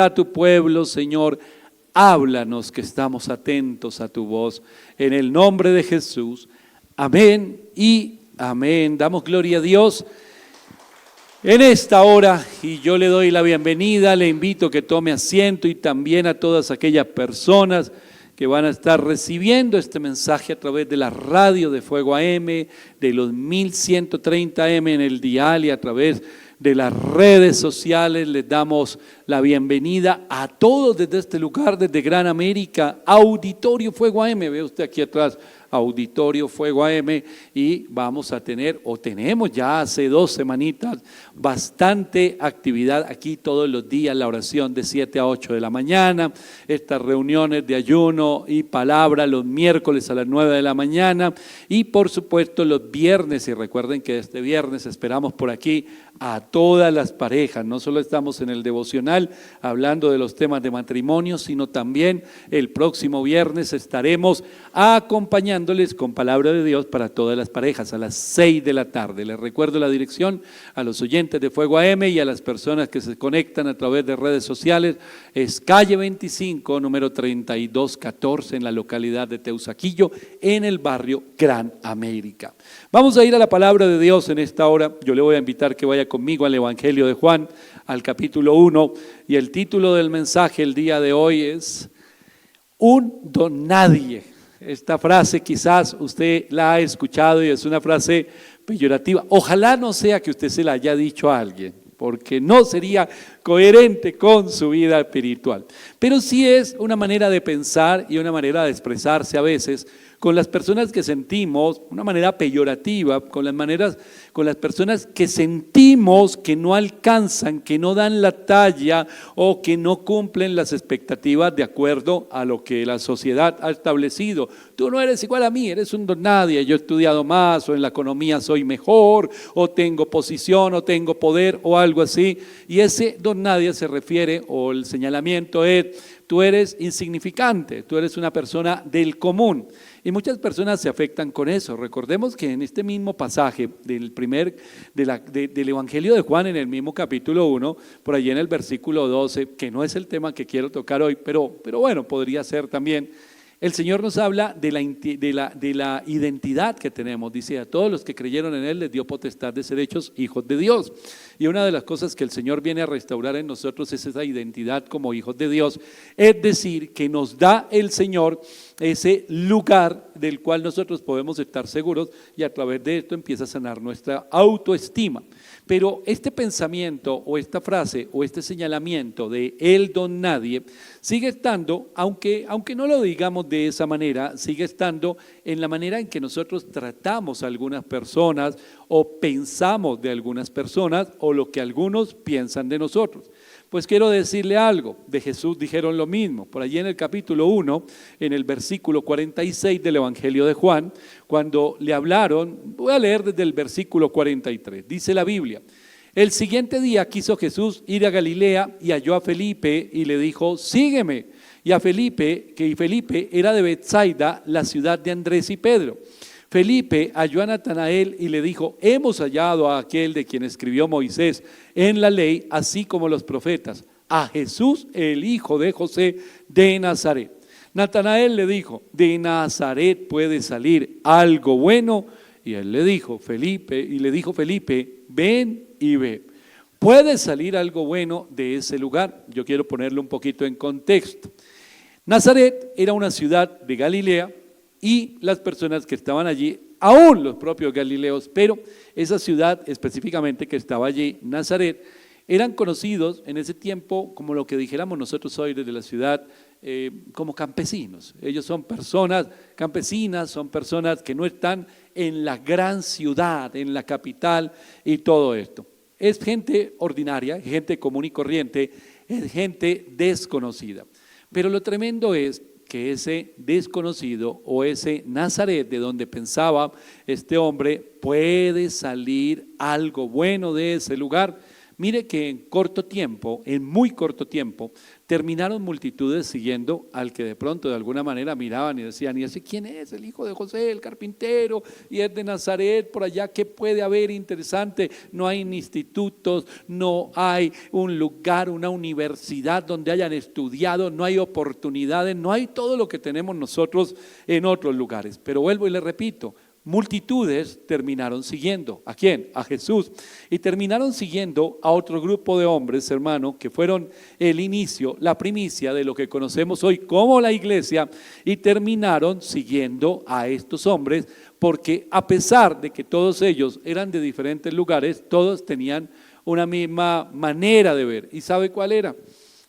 A tu pueblo, Señor, háblanos que estamos atentos a tu voz. En el nombre de Jesús, amén y amén. Damos gloria a Dios en esta hora y yo le doy la bienvenida, le invito a que tome asiento y también a todas aquellas personas que van a estar recibiendo este mensaje a través de la radio de Fuego AM, de los 1130 AM en el dial y a través de las redes sociales. Les damos la bienvenida a todos desde este lugar, desde Gran América, Auditorio Fuego AM, ve usted aquí atrás, Auditorio Fuego AM, y vamos a tener, o tenemos ya hace 2 semanitas, bastante actividad aquí todos los días, la oración de 7 a 8 de la mañana, estas reuniones de ayuno y palabra los miércoles a las 9 de la mañana, y por supuesto los viernes, y recuerden que este viernes esperamos por aquí a todas las parejas, no solo estamos en el devocional hablando de los temas de matrimonio, sino también el próximo viernes estaremos acompañándoles con palabra de Dios para todas las parejas a las 6 de la tarde. Les recuerdo la dirección a los oyentes de Fuego AM y a las personas que se conectan a través de redes sociales. Es calle 25, número 3214 en la localidad de Teusaquillo, en el barrio Gran América. Vamos a ir a la palabra de Dios en esta hora. Yo le voy a invitar que vaya conmigo al Evangelio de Juan, al capítulo 1, y el título del mensaje el día de hoy es Un don nadie. Esta frase quizás usted la ha escuchado y es una frase peyorativa. Ojalá no sea que usted se la haya dicho a alguien, porque no sería coherente con su vida espiritual. Pero sí es una manera de pensar y una manera de expresarse a veces con las personas que sentimos, una manera peyorativa, con las personas que sentimos que no alcanzan, que no dan la talla o que no cumplen las expectativas de acuerdo a lo que la sociedad ha establecido. Tú no eres igual a mí, eres un don nadie, yo he estudiado más, o en la economía soy mejor, o tengo posición, o tengo poder, o algo así. Y ese don nadie se refiere, o el señalamiento es, tú eres insignificante, tú eres una persona del común. Y muchas personas se afectan con eso. Recordemos que en este mismo pasaje del Evangelio de Juan, en el mismo capítulo 1, por allí en el versículo 12, que no es el tema que quiero tocar hoy, pero bueno, podría ser también. El Señor nos habla de la identidad que tenemos. Dice, a todos los que creyeron en Él les dio potestad de ser hechos hijos de Dios. Y una de las cosas que el Señor viene a restaurar en nosotros es esa identidad como hijos de Dios. Es decir, que nos da el Señor ese lugar del cual nosotros podemos estar seguros y a través de esto empieza a sanar nuestra autoestima. Pero este pensamiento o esta frase o este señalamiento de el don nadie sigue estando, aunque no lo digamos de esa manera, sigue estando en la manera en que nosotros tratamos a algunas personas o pensamos de algunas personas o lo que algunos piensan de nosotros. Pues quiero decirle algo, de Jesús dijeron lo mismo, por allí en el capítulo 1, en el versículo 46 del Evangelio de Juan, cuando le hablaron, voy a leer desde el versículo 43, dice la Biblia, el siguiente día quiso Jesús ir a Galilea y halló a Felipe y le dijo, sígueme, y a Felipe era de Betsaida, la ciudad de Andrés y Pedro. Felipe halló a Natanael y le dijo, hemos hallado a aquel de quien escribió Moisés en la ley, así como los profetas, a Jesús, el hijo de José de Nazaret. Natanael le dijo, de Nazaret puede salir algo bueno, y él le dijo, Felipe, ven y ve. ¿Puede salir algo bueno de ese lugar? Yo quiero ponerlo un poquito en contexto. Nazaret era una ciudad de Galilea, y las personas que estaban allí, aún los propios galileos, pero esa ciudad específicamente que estaba allí, Nazaret, eran conocidos en ese tiempo como lo que dijéramos nosotros hoy desde la ciudad, como campesinos. Ellos son personas campesinas, son personas que no están en la gran ciudad, en la capital y todo esto. Es gente ordinaria, gente común y corriente, es gente desconocida. Pero lo tremendo es que ese desconocido o ese Nazaret de donde pensaba este hombre, puede salir algo bueno de ese lugar. Mire que en corto tiempo, en muy corto tiempo, terminaron multitudes siguiendo al que de pronto de alguna manera miraban y decían, ¿y ese quién es? El hijo de José, el carpintero, y es de Nazaret, por allá, ¿qué puede haber interesante? No hay ni institutos, no hay un lugar, una universidad donde hayan estudiado, no hay oportunidades, no hay todo lo que tenemos nosotros en otros lugares. Pero vuelvo y le repito, multitudes terminaron siguiendo. ¿A quién? A Jesús. Y terminaron siguiendo a otro grupo de hombres, hermano, que fueron el inicio, la primicia de lo que conocemos hoy como la iglesia, y terminaron siguiendo a estos hombres porque a pesar de que todos ellos eran de diferentes lugares, todos tenían una misma manera de ver. ¿Y sabe cuál era?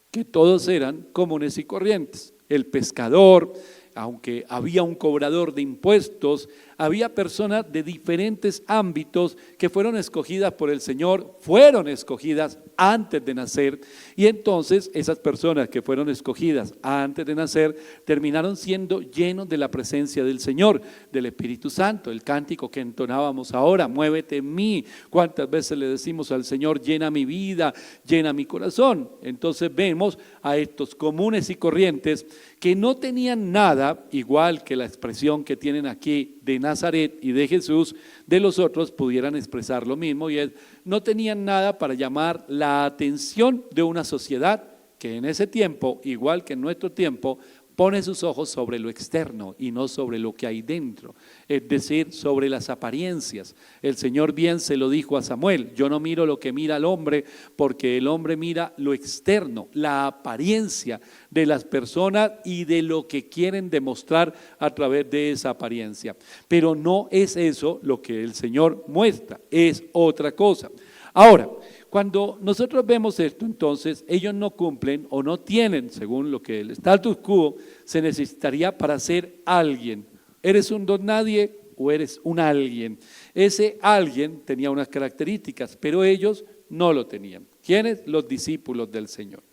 Que todos eran comunes y corrientes. El pescador, aunque había un cobrador de impuestos, había personas de diferentes ámbitos que fueron escogidas por el Señor, fueron escogidas antes de nacer, y entonces esas personas que fueron escogidas antes de nacer terminaron siendo llenos de la presencia del Señor, del Espíritu Santo. El cántico que entonábamos ahora, muévete en mí, cuántas veces le decimos al Señor, llena mi vida, llena mi corazón. Entonces vemos a estos comunes y corrientes que no tenían nada, igual que la expresión que tienen aquí de Nazaret y de Jesús, de los otros pudieran expresar lo mismo, y es, no tenían nada para llamar la atención de una sociedad que en ese tiempo, igual que en nuestro tiempo, pone sus ojos sobre lo externo y no sobre lo que hay dentro, es decir, sobre las apariencias. El Señor bien se lo dijo a Samuel, yo no miro lo que mira el hombre, porque el hombre mira lo externo, la apariencia de las personas y de lo que quieren demostrar a través de esa apariencia. Pero no es eso lo que el Señor muestra, es otra cosa. Ahora, cuando nosotros vemos esto, entonces ellos no cumplen o no tienen, según lo que el status quo se necesitaría para ser alguien. ¿Eres un don nadie o eres un alguien? Ese alguien tenía unas características, pero ellos no lo tenían. ¿Quiénes? Los discípulos del Señor.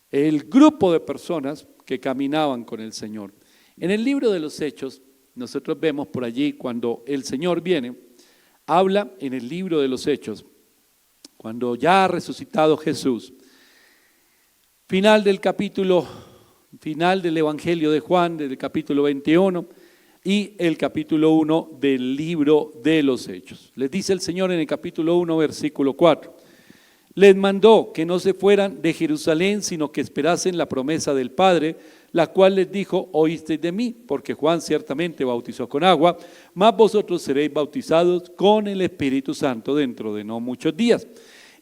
El grupo de personas que caminaban con el Señor. En el libro de los Hechos, nosotros vemos por allí cuando el Señor viene, habla en el libro de los Hechos, cuando ya ha resucitado Jesús, final del Evangelio de Juan, del capítulo 21 y el capítulo 1 del libro de los Hechos. Les dice el Señor en el capítulo 1, versículo 4, les mandó que no se fueran de Jerusalén, sino que esperasen la promesa del Padre, la cual les dijo, oísteis de mí, porque Juan ciertamente bautizó con agua, mas vosotros seréis bautizados con el Espíritu Santo dentro de no muchos días.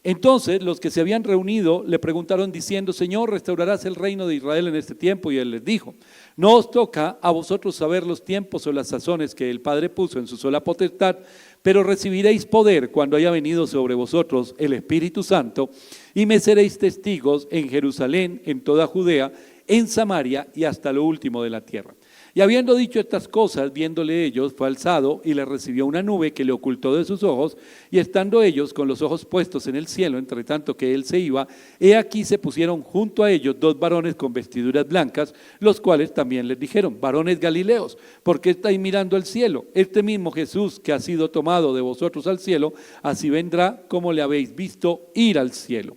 Entonces los que se habían reunido le preguntaron diciendo, Señor, ¿restaurarás el reino de Israel en este tiempo? Y él les dijo, no os toca a vosotros saber los tiempos o las sazones que el Padre puso en su sola potestad, pero recibiréis poder cuando haya venido sobre vosotros el Espíritu Santo, y me seréis testigos en Jerusalén, en toda Judea, en Samaria y hasta lo último de la tierra. Y habiendo dicho estas cosas, viéndole ellos, fue alzado y le recibió una nube que le ocultó de sus ojos, y estando ellos con los ojos puestos en el cielo, entre tanto que él se iba, he aquí se pusieron junto a ellos dos varones con vestiduras blancas, los cuales también les dijeron, varones galileos, ¿por qué estáis mirando al cielo? Este mismo Jesús que ha sido tomado de vosotros al cielo, así vendrá como le habéis visto ir al cielo.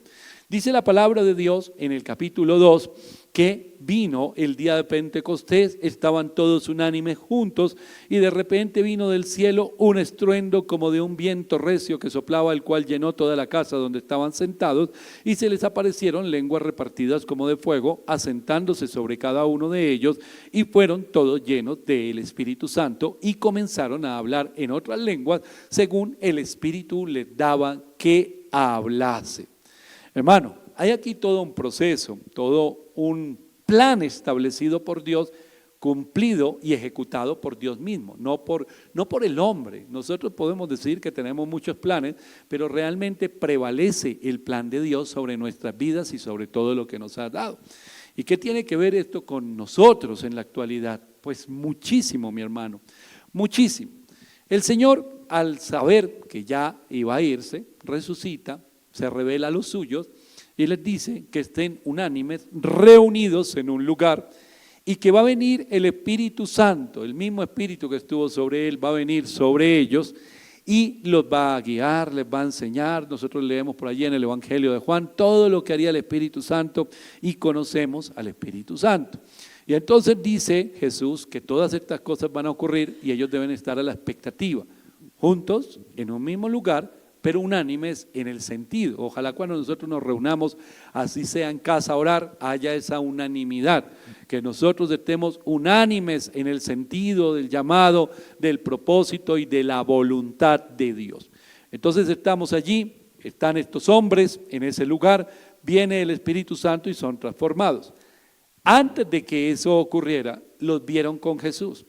Dice la palabra de Dios en el capítulo 2, que vino el día de Pentecostés, estaban todos unánimes juntos, y de repente vino del cielo un estruendo como de un viento recio que soplaba, el cual llenó toda la casa donde estaban sentados, y se les aparecieron lenguas repartidas como de fuego, asentándose sobre cada uno de ellos, y fueron todos llenos del Espíritu Santo, y comenzaron a hablar en otras lenguas, según el Espíritu les daba que hablase. Hermano, hay aquí todo un proceso, todo un plan establecido por Dios, cumplido y ejecutado por Dios mismo, no por el hombre. Nosotros podemos decir que tenemos muchos planes, pero realmente prevalece el plan de Dios sobre nuestras vidas y sobre todo lo que nos ha dado. ¿Y qué tiene que ver esto con nosotros en la actualidad? Pues muchísimo, mi hermano, muchísimo. El Señor, al saber que ya iba a irse, resucita, se revela a los suyos y les dice que estén unánimes, reunidos en un lugar, y que va a venir el Espíritu Santo, el mismo Espíritu que estuvo sobre él, va a venir sobre ellos, y los va a guiar, les va a enseñar. Nosotros leemos por allí en el Evangelio de Juan todo lo que haría el Espíritu Santo y conocemos al Espíritu Santo. Y entonces dice Jesús que todas estas cosas van a ocurrir y ellos deben estar a la expectativa, juntos, en un mismo lugar, pero unánimes en el sentido. Ojalá cuando nosotros nos reunamos, así sea en casa a orar, haya esa unanimidad, que nosotros estemos unánimes en el sentido del llamado, del propósito y de la voluntad de Dios. Entonces estamos allí, están estos hombres en ese lugar, viene el Espíritu Santo y son transformados. Antes de que eso ocurriera, los vieron con Jesús.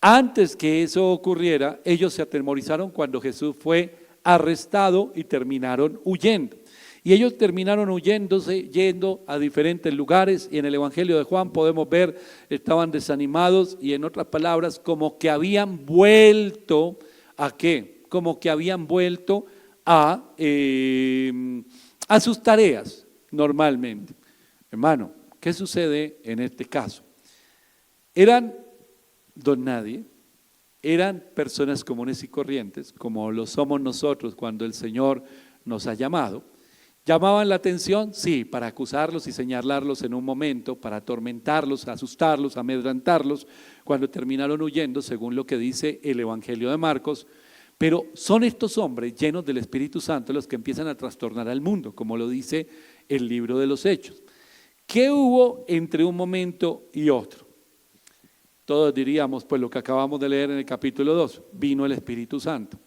Antes que eso ocurriera, ellos se atemorizaron cuando Jesús fue arrestado y terminaron huyendo. Y ellos terminaron huyéndose, yendo a diferentes lugares, y en el Evangelio de Juan podemos ver, estaban desanimados y en otras palabras, como que habían vuelto ¿a qué? Como que habían vuelto a sus tareas normalmente. Hermano, ¿qué sucede en este caso? Eran don nadie, eran personas comunes y corrientes, como lo somos nosotros cuando el Señor nos ha llamado. ¿Llamaban la atención? Sí, para acusarlos y señalarlos en un momento, para atormentarlos, asustarlos, amedrentarlos, cuando terminaron huyendo, según lo que dice el Evangelio de Marcos. Pero son estos hombres llenos del Espíritu Santo los que empiezan a trastornar al mundo, como lo dice el libro de los Hechos. ¿Qué hubo entre un momento y otro? Todos diríamos, pues lo que acabamos de leer en el capítulo 2, vino el Espíritu Santo.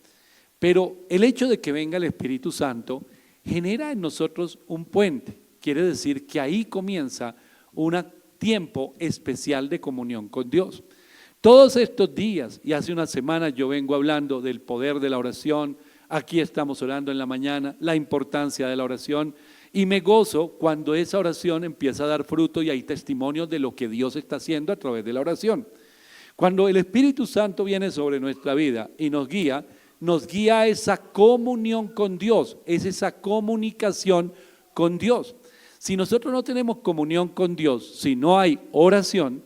Pero el hecho de que venga el Espíritu Santo genera en nosotros un puente. Quiere decir que ahí comienza un tiempo especial de comunión con Dios. Todos estos días, y hace una semana yo vengo hablando del poder de la oración, aquí estamos orando en la mañana, la importancia de la oración, y me gozo cuando esa oración empieza a dar fruto y hay testimonios de lo que Dios está haciendo a través de la oración. Cuando el Espíritu Santo viene sobre nuestra vida y nos guía a esa comunión con Dios, es esa comunicación con Dios. Si nosotros no tenemos comunión con Dios, si no hay oración,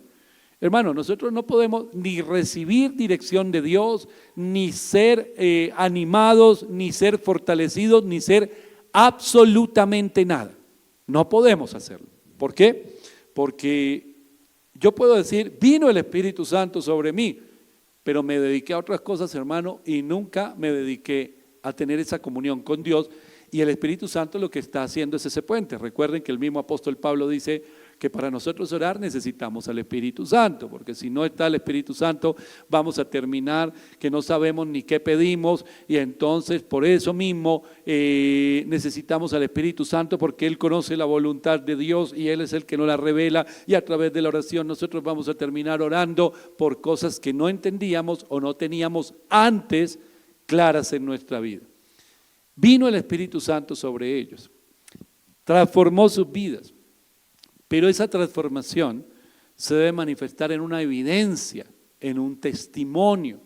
hermano, nosotros no podemos ni recibir dirección de Dios, ni ser animados, ni ser fortalecidos, ni ser absolutamente nada. No podemos hacerlo. ¿Por qué? Porque yo puedo decir, vino el Espíritu Santo sobre mí, pero me dediqué a otras cosas, hermano, y nunca me dediqué a tener esa comunión con Dios. Y el Espíritu Santo lo que está haciendo es ese puente. Recuerden que el mismo apóstol Pablo dice que para nosotros orar necesitamos al Espíritu Santo, porque si no está el Espíritu Santo vamos a terminar que no sabemos ni qué pedimos, y entonces por eso mismo necesitamos al Espíritu Santo, porque Él conoce la voluntad de Dios y Él es el que nos la revela, y a través de la oración nosotros vamos a terminar orando por cosas que no entendíamos o no teníamos antes claras en nuestra vida. Vino el Espíritu Santo sobre ellos, transformó sus vidas. Pero esa transformación se debe manifestar en una evidencia, en un testimonio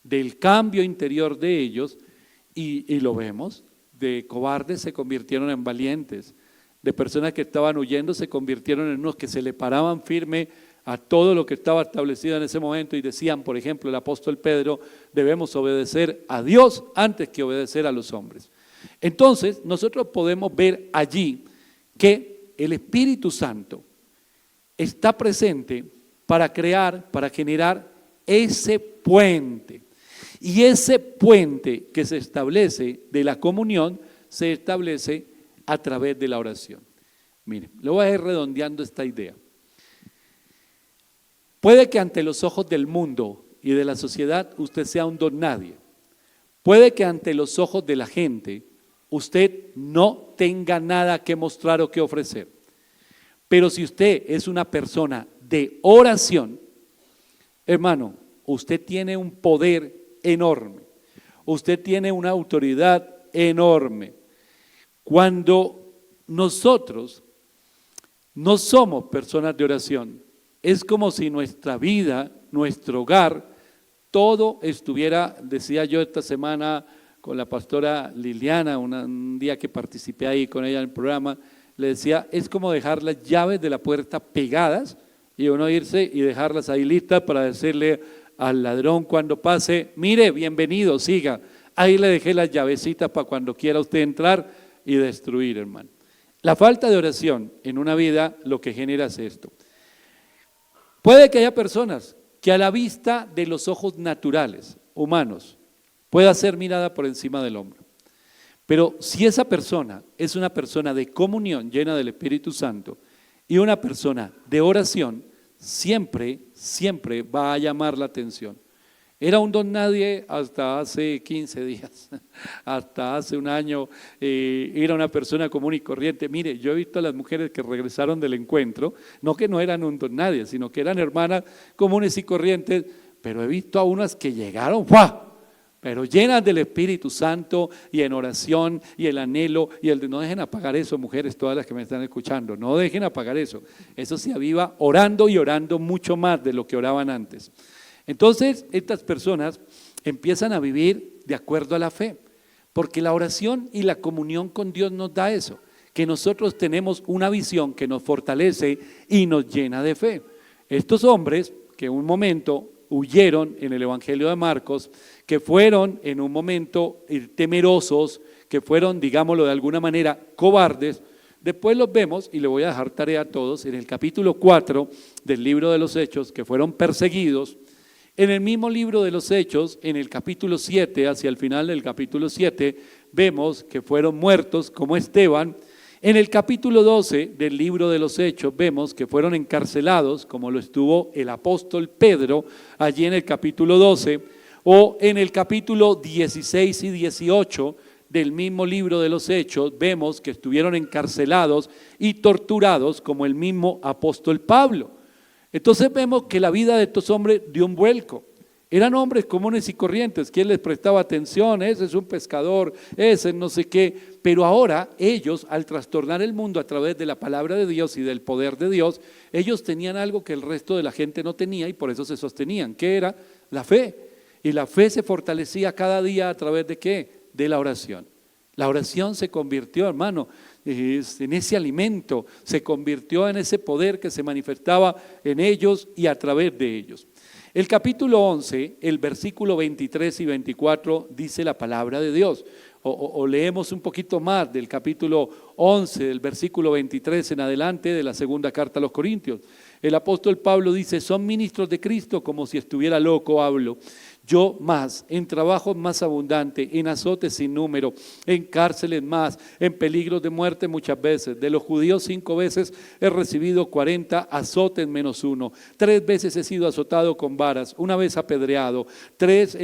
del cambio interior de ellos, y lo vemos, de cobardes se convirtieron en valientes, de personas que estaban huyendo se convirtieron en unos que se le paraban firme a todo lo que estaba establecido en ese momento y decían, por ejemplo, el apóstol Pedro, debemos obedecer a Dios antes que obedecer a los hombres. Entonces, nosotros podemos ver allí que el Espíritu Santo está presente para crear, para generar ese puente. Y ese puente que se establece de la comunión, se establece a través de la oración. Mire, le voy a ir redondeando esta idea. Puede que ante los ojos del mundo y de la sociedad usted sea un don nadie. Puede que ante los ojos de la gente usted no tenga nada que mostrar o que ofrecer. Pero si usted es una persona de oración, hermano, usted tiene un poder enorme. Usted tiene una autoridad enorme. Cuando nosotros no somos personas de oración, es como si nuestra vida, nuestro hogar, todo estuviera, decía yo esta semana con la pastora Liliana, un día que participé ahí con ella en el programa, le decía, es como dejar las llaves de la puerta pegadas y uno irse y dejarlas ahí listas para decirle al ladrón cuando pase, mire, bienvenido, siga. Ahí le dejé las llavecitas para cuando quiera usted entrar y destruir, hermano. La falta de oración en una vida lo que genera es esto. Puede que haya personas que a la vista de los ojos naturales, humanos, pueda ser mirada por encima del hombro. Pero si esa persona es una persona de comunión llena del Espíritu Santo y una persona de oración, siempre va a llamar la atención. Era un don nadie hasta hace 15 días, hasta hace un año, era una persona común y corriente. Mire, yo he visto a las mujeres que regresaron del encuentro, no que no eran un don nadie, sino que eran hermanas comunes y corrientes, pero he visto a unas que llegaron, ¡fua!, pero llenas del Espíritu Santo y en oración y el anhelo y el de no dejen apagar eso, mujeres, todas las que me están escuchando, no dejen apagar eso. Eso se aviva orando y orando mucho más de lo que oraban antes. Entonces, estas personas empiezan a vivir de acuerdo a la fe, porque la oración y la comunión con Dios nos da eso, que nosotros tenemos una visión que nos fortalece y nos llena de fe. Estos hombres que un momento huyeron en el Evangelio de Marcos, que fueron en un momento temerosos, que fueron, digámoslo de alguna manera, cobardes, después los vemos, y le voy a dejar tarea a todos, en el capítulo 4 del libro de los Hechos, que fueron perseguidos. En el mismo libro de los Hechos, en el capítulo 7, hacia el final del capítulo 7, vemos que fueron muertos como Esteban. En el capítulo 12 del libro de los Hechos vemos que fueron encarcelados, como lo estuvo el apóstol Pedro, allí en el capítulo 12, o en el capítulo 16 y 18 del mismo libro de los Hechos, vemos que estuvieron encarcelados y torturados como el mismo apóstol Pablo. Entonces vemos que la vida de estos hombres dio un vuelco. Eran hombres comunes y corrientes, ¿quién les prestaba atención? Ese es un pescador, ese no sé qué. Pero ahora ellos, al trastornar el mundo a través de la palabra de Dios y del poder de Dios, ellos tenían algo que el resto de la gente no tenía y por eso se sostenían, que era la fe. Y la fe se fortalecía cada día a través de ¿qué? De la oración. La oración se convirtió, hermano, en ese alimento, se convirtió en ese poder que se manifestaba en ellos y a través de ellos. El capítulo 11, el versículo 23 y 24 dice la palabra de Dios. O leemos un poquito más del capítulo 11, del versículo 23 en adelante de la segunda carta a los Corintios. El apóstol Pablo dice, son ministros de Cristo, como si estuviera loco hablo. Yo más, en trabajos más abundantes, en azotes sin número, en cárceles más, en peligros de muerte muchas veces. De los judíos 5 veces he recibido 40 azotes menos 1. 3 veces he sido azotado con varas, 1 vez apedreado, 3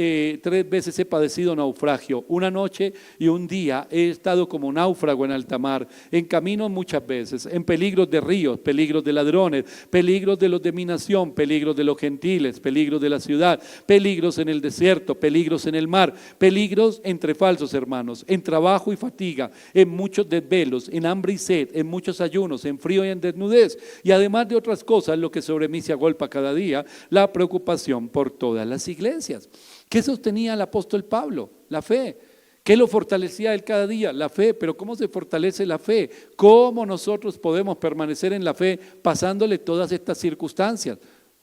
veces he padecido naufragio. 1 noche y 1 día he estado como náufrago en alta mar, en camino muchas veces, en peligros de ríos, peligros de ladrones, peligros de los de mi nación, peligros de los gentiles, peligros de la ciudad, peligros en el desierto, peligros en el mar, peligros entre falsos hermanos, en trabajo y fatiga, en muchos desvelos, en hambre y sed, en muchos ayunos, en frío y en desnudez, y además de otras cosas, lo que sobre mí se agolpa cada día, la preocupación por todas las iglesias. ¿Qué sostenía el apóstol Pablo? La fe. ¿Qué lo fortalecía él cada día? La fe. Pero ¿cómo se fortalece la fe? ¿Cómo nosotros podemos permanecer en la fe pasándole todas estas circunstancias?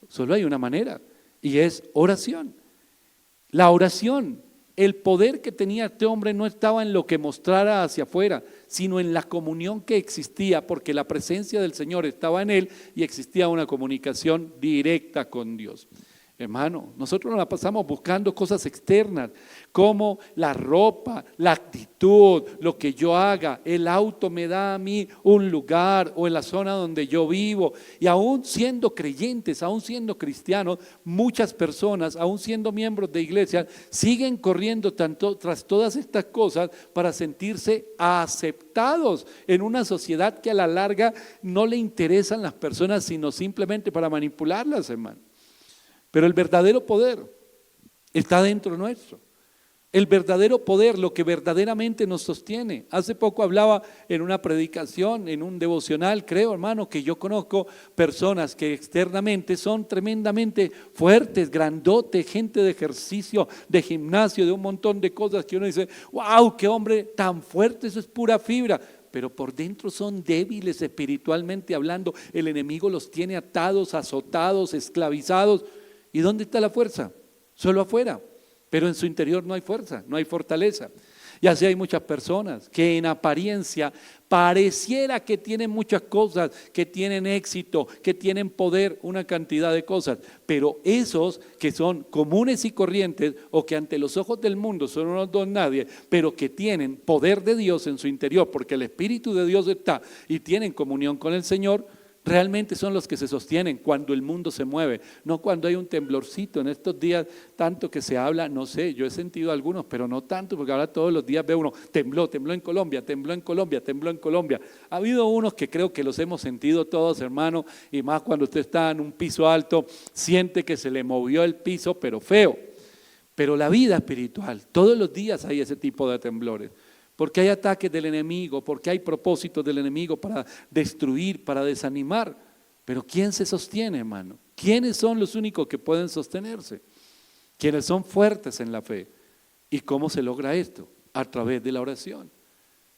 Solo hay una manera, y es oración. La oración, el poder que tenía este hombre no estaba en lo que mostrara hacia afuera, sino en la comunión que existía, porque la presencia del Señor estaba en él y existía una comunicación directa con Dios. Hermano, nosotros nos la pasamos buscando cosas externas, como la ropa, la actitud, lo que yo haga. El auto me da a mí un lugar o en la zona donde yo vivo. Y aún siendo creyentes, aún siendo cristianos, muchas personas, aún siendo miembros de iglesias, siguen corriendo tras todas estas cosas para sentirse aceptados en una sociedad que a la larga no le interesan las personas, sino simplemente para manipularlas, hermano. Pero el verdadero poder está dentro nuestro. El verdadero poder, lo que verdaderamente nos sostiene. Hace poco hablaba en una predicación, en un devocional, creo, hermano, que yo conozco personas que externamente son tremendamente fuertes, grandotes, gente de ejercicio, de gimnasio, de un montón de cosas que uno dice, wow, qué hombre tan fuerte, eso es pura fibra. Pero por dentro son débiles espiritualmente hablando. El enemigo los tiene atados, azotados, esclavizados. ¿Y dónde está la fuerza? Solo afuera. pero en su interior no hay fuerza, no hay fortaleza. Y así hay muchas personas que en apariencia pareciera que tienen muchas cosas, que tienen éxito, que tienen poder, una cantidad de cosas, pero esos que son comunes y corrientes o que ante los ojos del mundo son unos don nadie, pero que tienen poder de Dios en su interior porque el Espíritu de Dios está y tienen comunión con el Señor, realmente son los que se sostienen cuando el mundo se mueve, no cuando hay un temblorcito. En estos días, tanto que se habla, no sé, yo he sentido algunos, pero no tanto, porque ahora todos los días ve uno, tembló en Colombia, tembló en Colombia, tembló en Colombia. Ha habido unos que creo que los hemos sentido todos, hermano, y más cuando usted está en un piso alto, siente que se le movió el piso, pero feo. Pero la vida espiritual, todos los días hay ese tipo de temblores. Porque hay ataques del enemigo, porque hay propósitos del enemigo para destruir, para desanimar. Pero ¿quién se sostiene, hermano? ¿Quiénes son los únicos que pueden sostenerse? ¿Quiénes son fuertes en la fe? ¿Y cómo se logra esto? A través de la oración.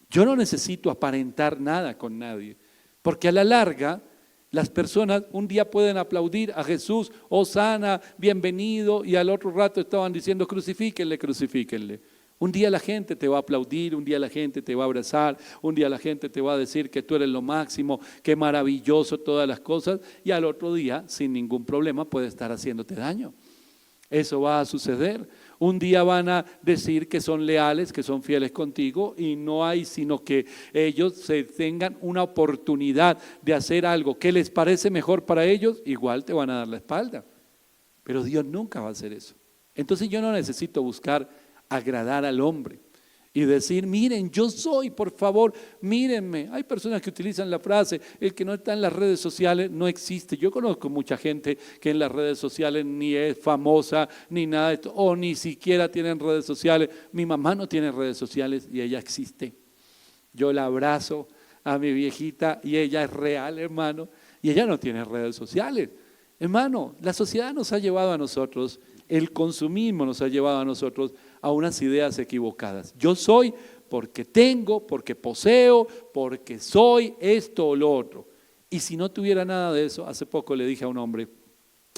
Yo no necesito aparentar nada con nadie, porque a la larga las personas un día pueden aplaudir a Jesús, Hosana, bienvenido, y al otro rato estaban diciendo crucifíquenle, crucifíquenle. Un día la gente te va a aplaudir, un día la gente te va a abrazar, un día la gente te va a decir que tú eres lo máximo, que maravilloso todas las cosas, y al otro día, sin ningún problema, puede estar haciéndote daño. Eso va a suceder. Un día van a decir que son leales, que son fieles contigo, y no hay sino que ellos se tengan una oportunidad de hacer algo que les parece mejor para ellos, igual te van a dar la espalda. Pero Dios nunca va a hacer eso. Entonces yo no necesito buscar agradar al hombre y decir, miren, yo soy, por favor, mírenme. Hay personas que utilizan la frase, el que no está en las redes sociales no existe. Yo conozco mucha gente que en las redes sociales ni es famosa, ni nada de esto, o ni siquiera tienen redes sociales. Mi mamá no tiene redes sociales y ella existe. Yo la abrazo a mi viejita y ella es real, hermano, y ella no tiene redes sociales. Hermano, la sociedad nos ha llevado a nosotros, el consumismo nos ha llevado a nosotros a unas ideas equivocadas. Yo soy porque tengo, porque poseo, porque soy esto o lo otro. Y si no tuviera nada de eso, hace poco le dije a un hombre,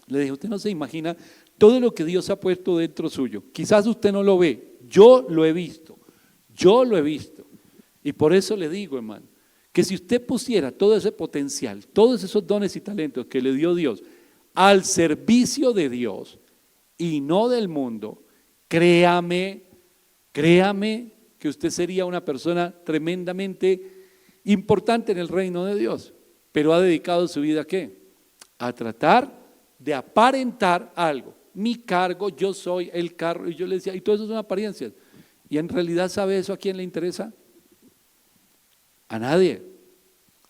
le dije, usted no se imagina todo lo que Dios ha puesto dentro suyo. Quizás usted no lo ve, yo lo he visto. Y por eso le digo, hermano, que si usted pusiera todo ese potencial, todos esos dones y talentos que le dio Dios al servicio de Dios y no del mundo, créame que usted sería una persona tremendamente importante en el reino de Dios, pero ha dedicado su vida ¿a qué? A tratar de aparentar algo. Mi cargo, yo soy el carro, y yo le decía, y todo eso son apariencias. Y en realidad, ¿sabe eso a quién le interesa? A nadie,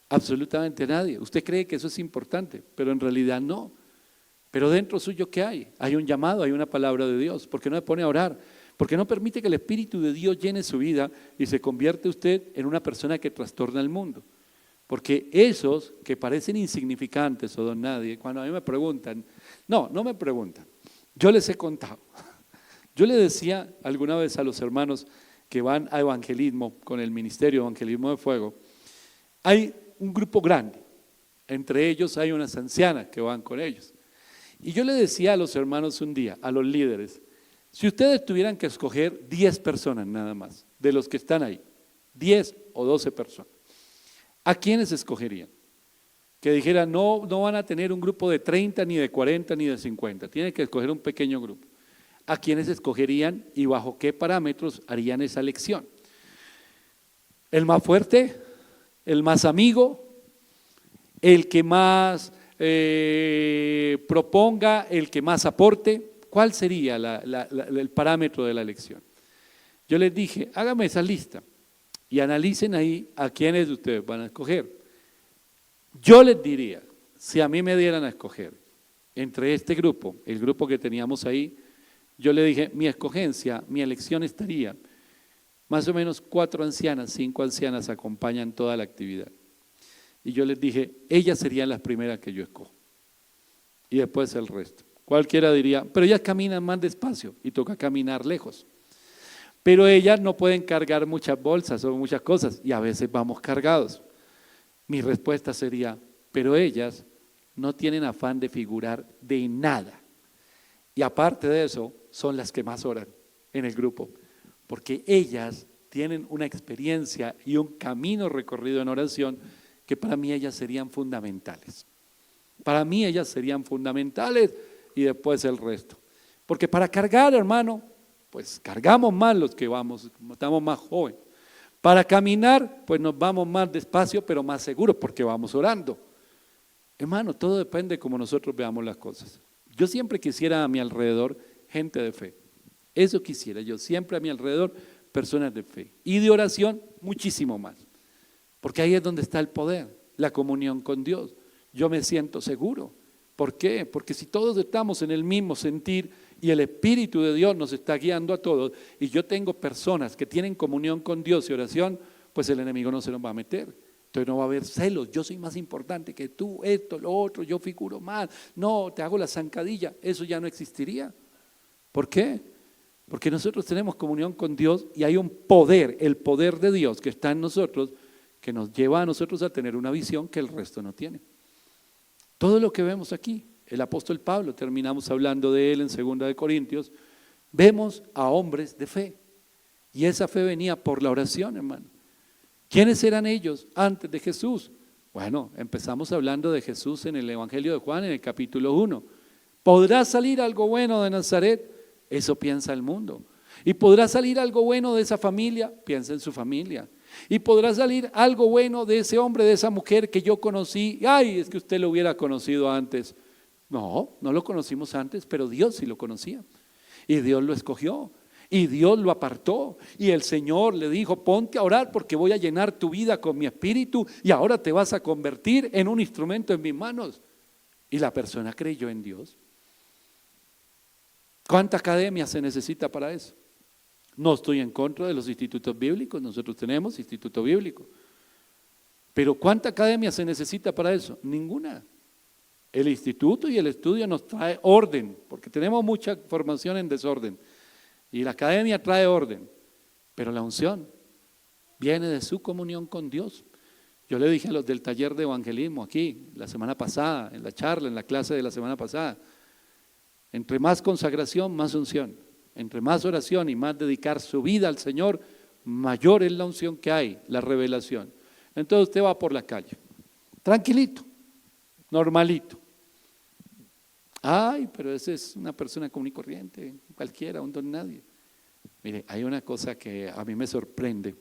absolutamente a nadie. Usted cree que eso es importante, pero en realidad no. Pero dentro suyo, ¿qué hay? Hay un llamado, hay una palabra de Dios. ¿Por qué no se pone a orar? ¿Por qué no permite que el Espíritu de Dios llene su vida y se convierte usted en una persona que trastorna el mundo? Porque esos que parecen insignificantes o don nadie, cuando a mí me preguntan, no me preguntan, yo les he contado. Yo le decía alguna vez a los hermanos que van a evangelismo con el Ministerio de Evangelismo de Fuego, hay un grupo grande, entre ellos hay unas ancianas que van con ellos. Y yo le decía a los hermanos un día, a los líderes, si ustedes tuvieran que escoger 10 personas nada más, de los que están ahí, 10 o 12 personas, ¿a quiénes escogerían? Que dijeran, no van a tener un grupo de 30, ni de 40, ni de 50, tienen que escoger un pequeño grupo. ¿A quiénes escogerían y bajo qué parámetros harían esa elección? ¿El más fuerte? ¿El más amigo? ¿El que más proponga, el que más aporte? ¿Cuál sería el parámetro de la elección? Yo les dije, hágame esa lista y analicen ahí a quiénes ustedes van a escoger. Yo les diría, si a mí me dieran a escoger entre este grupo, el grupo que teníamos ahí, yo le dije, mi escogencia, mi elección estaría, más o menos 4 ancianas, 5 ancianas acompañan toda la actividad. Y yo les dije, ellas serían las primeras que yo escojo. Y después el resto. Cualquiera diría, pero ellas caminan más despacio y toca caminar lejos. Pero ellas no pueden cargar muchas bolsas o muchas cosas y a veces vamos cargados. Mi respuesta sería, pero ellas no tienen afán de figurar de nada. Y aparte de eso, son las que más oran en el grupo, porque ellas tienen una experiencia y un camino recorrido en oración que para mí ellas serían fundamentales. Para mí ellas serían fundamentales y después el resto. Porque para cargar, hermano, pues cargamos más los que vamos, estamos más jóvenes. Para caminar, pues nos vamos más despacio, pero más seguros porque vamos orando. Hermano, todo depende de cómo nosotros veamos las cosas. Yo siempre quisiera a mi alrededor gente de fe. Eso quisiera yo, siempre a mi alrededor personas de fe. Y de oración, muchísimo más. Porque ahí es donde está el poder, la comunión con Dios. Yo me siento seguro. ¿Por qué? Porque si todos estamos en el mismo sentir y el Espíritu de Dios nos está guiando a todos, y yo tengo personas que tienen comunión con Dios y oración, pues el enemigo no se nos va a meter. Entonces no va a haber celos, yo soy más importante que tú, esto, lo otro, yo figuro más, no, te hago la zancadilla, eso ya no existiría. ¿Por qué? Porque nosotros tenemos comunión con Dios y hay un poder, el poder de Dios que está en nosotros, que nos lleva a nosotros a tener una visión que el resto no tiene. Todo lo que vemos aquí, el apóstol Pablo, terminamos hablando de él en 2 de Corintios, vemos a hombres de fe y esa fe venía por la oración, hermano. ¿Quiénes eran ellos antes de Jesús? Bueno, empezamos hablando de Jesús en el Evangelio de Juan, en el capítulo 1. ¿Podrá salir algo bueno de Nazaret? Eso piensa el mundo. ¿Y podrá salir algo bueno de esa familia? Piensa en su familia. ¿Y podrá salir algo bueno de ese hombre, de esa mujer que yo conocí? Ay, es que usted lo hubiera conocido antes. No, no lo conocimos antes, pero Dios sí lo conocía. Y Dios lo escogió. Y Dios lo apartó y el Señor le dijo, ponte a orar porque voy a llenar tu vida con mi espíritu y ahora te vas a convertir en un instrumento en mis manos. Y la persona creyó en Dios. ¿Cuánta academia se necesita para eso? No estoy en contra de los institutos bíblicos, nosotros tenemos instituto bíblico. Pero ¿cuánta academia se necesita para eso? Ninguna. El instituto y el estudio nos trae orden, porque tenemos mucha formación en desorden. Y la academia trae orden, pero la unción viene de su comunión con Dios. Yo le dije a los del taller de evangelismo aquí, la semana pasada, en la charla, en la clase de la semana pasada, entre más consagración, más unción. Entre más oración y más dedicar su vida al Señor, mayor es la unción que hay, la revelación. Entonces usted va por la calle, tranquilito, normalito. Ay, pero esa es una persona común y corriente, cualquiera, un don nadie. Mire, hay una cosa que a mí me sorprende,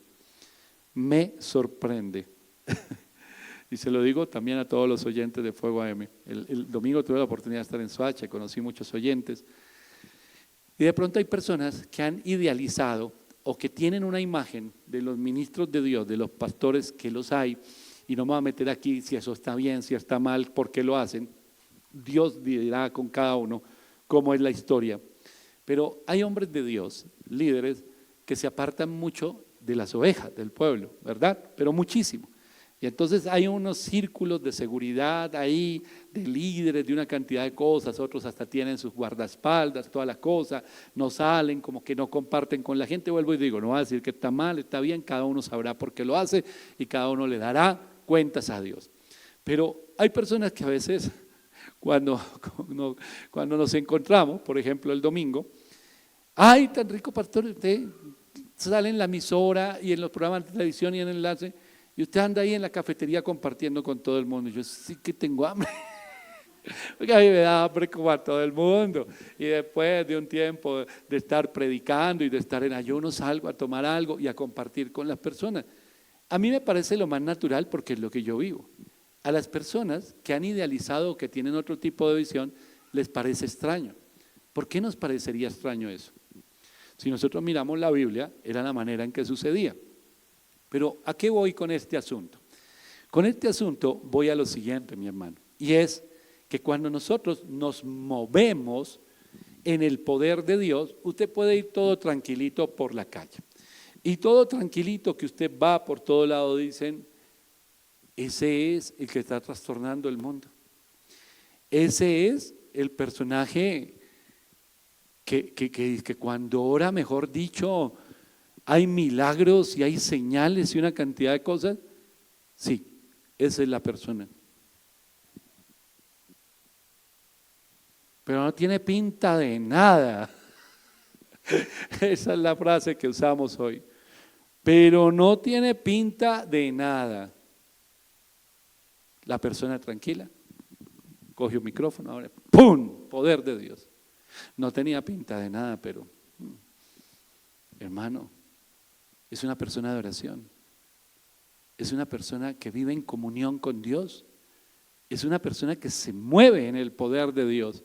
y se lo digo también a todos los oyentes de Fuego AM. El domingo tuve la oportunidad de estar en Soacha, conocí muchos oyentes, y de pronto hay personas que han idealizado o que tienen una imagen de los ministros de Dios, de los pastores que los hay, y no me voy a meter aquí si eso está bien, si está mal, por qué lo hacen. Dios dirá con cada uno cómo es la historia. Pero hay hombres de Dios, líderes, que se apartan mucho de las ovejas del pueblo, ¿verdad? Pero muchísimo. Y entonces hay unos círculos de seguridad ahí, de líderes, de una cantidad de cosas, otros hasta tienen sus guardaespaldas, toda la cosa, no salen, como que no comparten con la gente. Vuelvo y digo, no voy a decir que está mal, está bien, cada uno sabrá por qué lo hace y cada uno le dará cuentas a Dios. Pero hay personas que a veces, cuando nos encontramos, por ejemplo el domingo, ay, tan rico pastor, usted sale en la emisora y en los programas de televisión y en enlace, y usted anda ahí en la cafetería compartiendo con todo el mundo. Y yo sí que tengo hambre, porque a mí me da hambre como a todo el mundo. Y después de un tiempo de estar predicando y de estar en ayuno, salgo a tomar algo y a compartir con las personas. A mí me parece lo más natural porque es lo que yo vivo. A las personas que han idealizado o que tienen otro tipo de visión, les parece extraño. ¿Por qué nos parecería extraño eso? Si nosotros miramos la Biblia, era la manera en que sucedía. Pero ¿a qué voy con este asunto? Con este asunto voy a lo siguiente, mi hermano, y es que cuando nosotros nos movemos en el poder de Dios, usted puede ir todo tranquilito por la calle. Y todo tranquilito que usted va por todo lado, dicen, ese es el que está trastornando el mundo. Ese es el personaje que cuando ora, mejor dicho, hay milagros y hay señales y una cantidad de cosas. Sí, esa es la persona. pero no tiene pinta de nada. Esa es la frase que usamos hoy. Pero no tiene pinta de nada. La persona tranquila, coge un micrófono, ahora, ¡pum! Poder de Dios. No tenía pinta de nada, pero, hermano, es una persona de oración. Es una persona que vive en comunión con Dios. Es una persona que se mueve en el poder de Dios.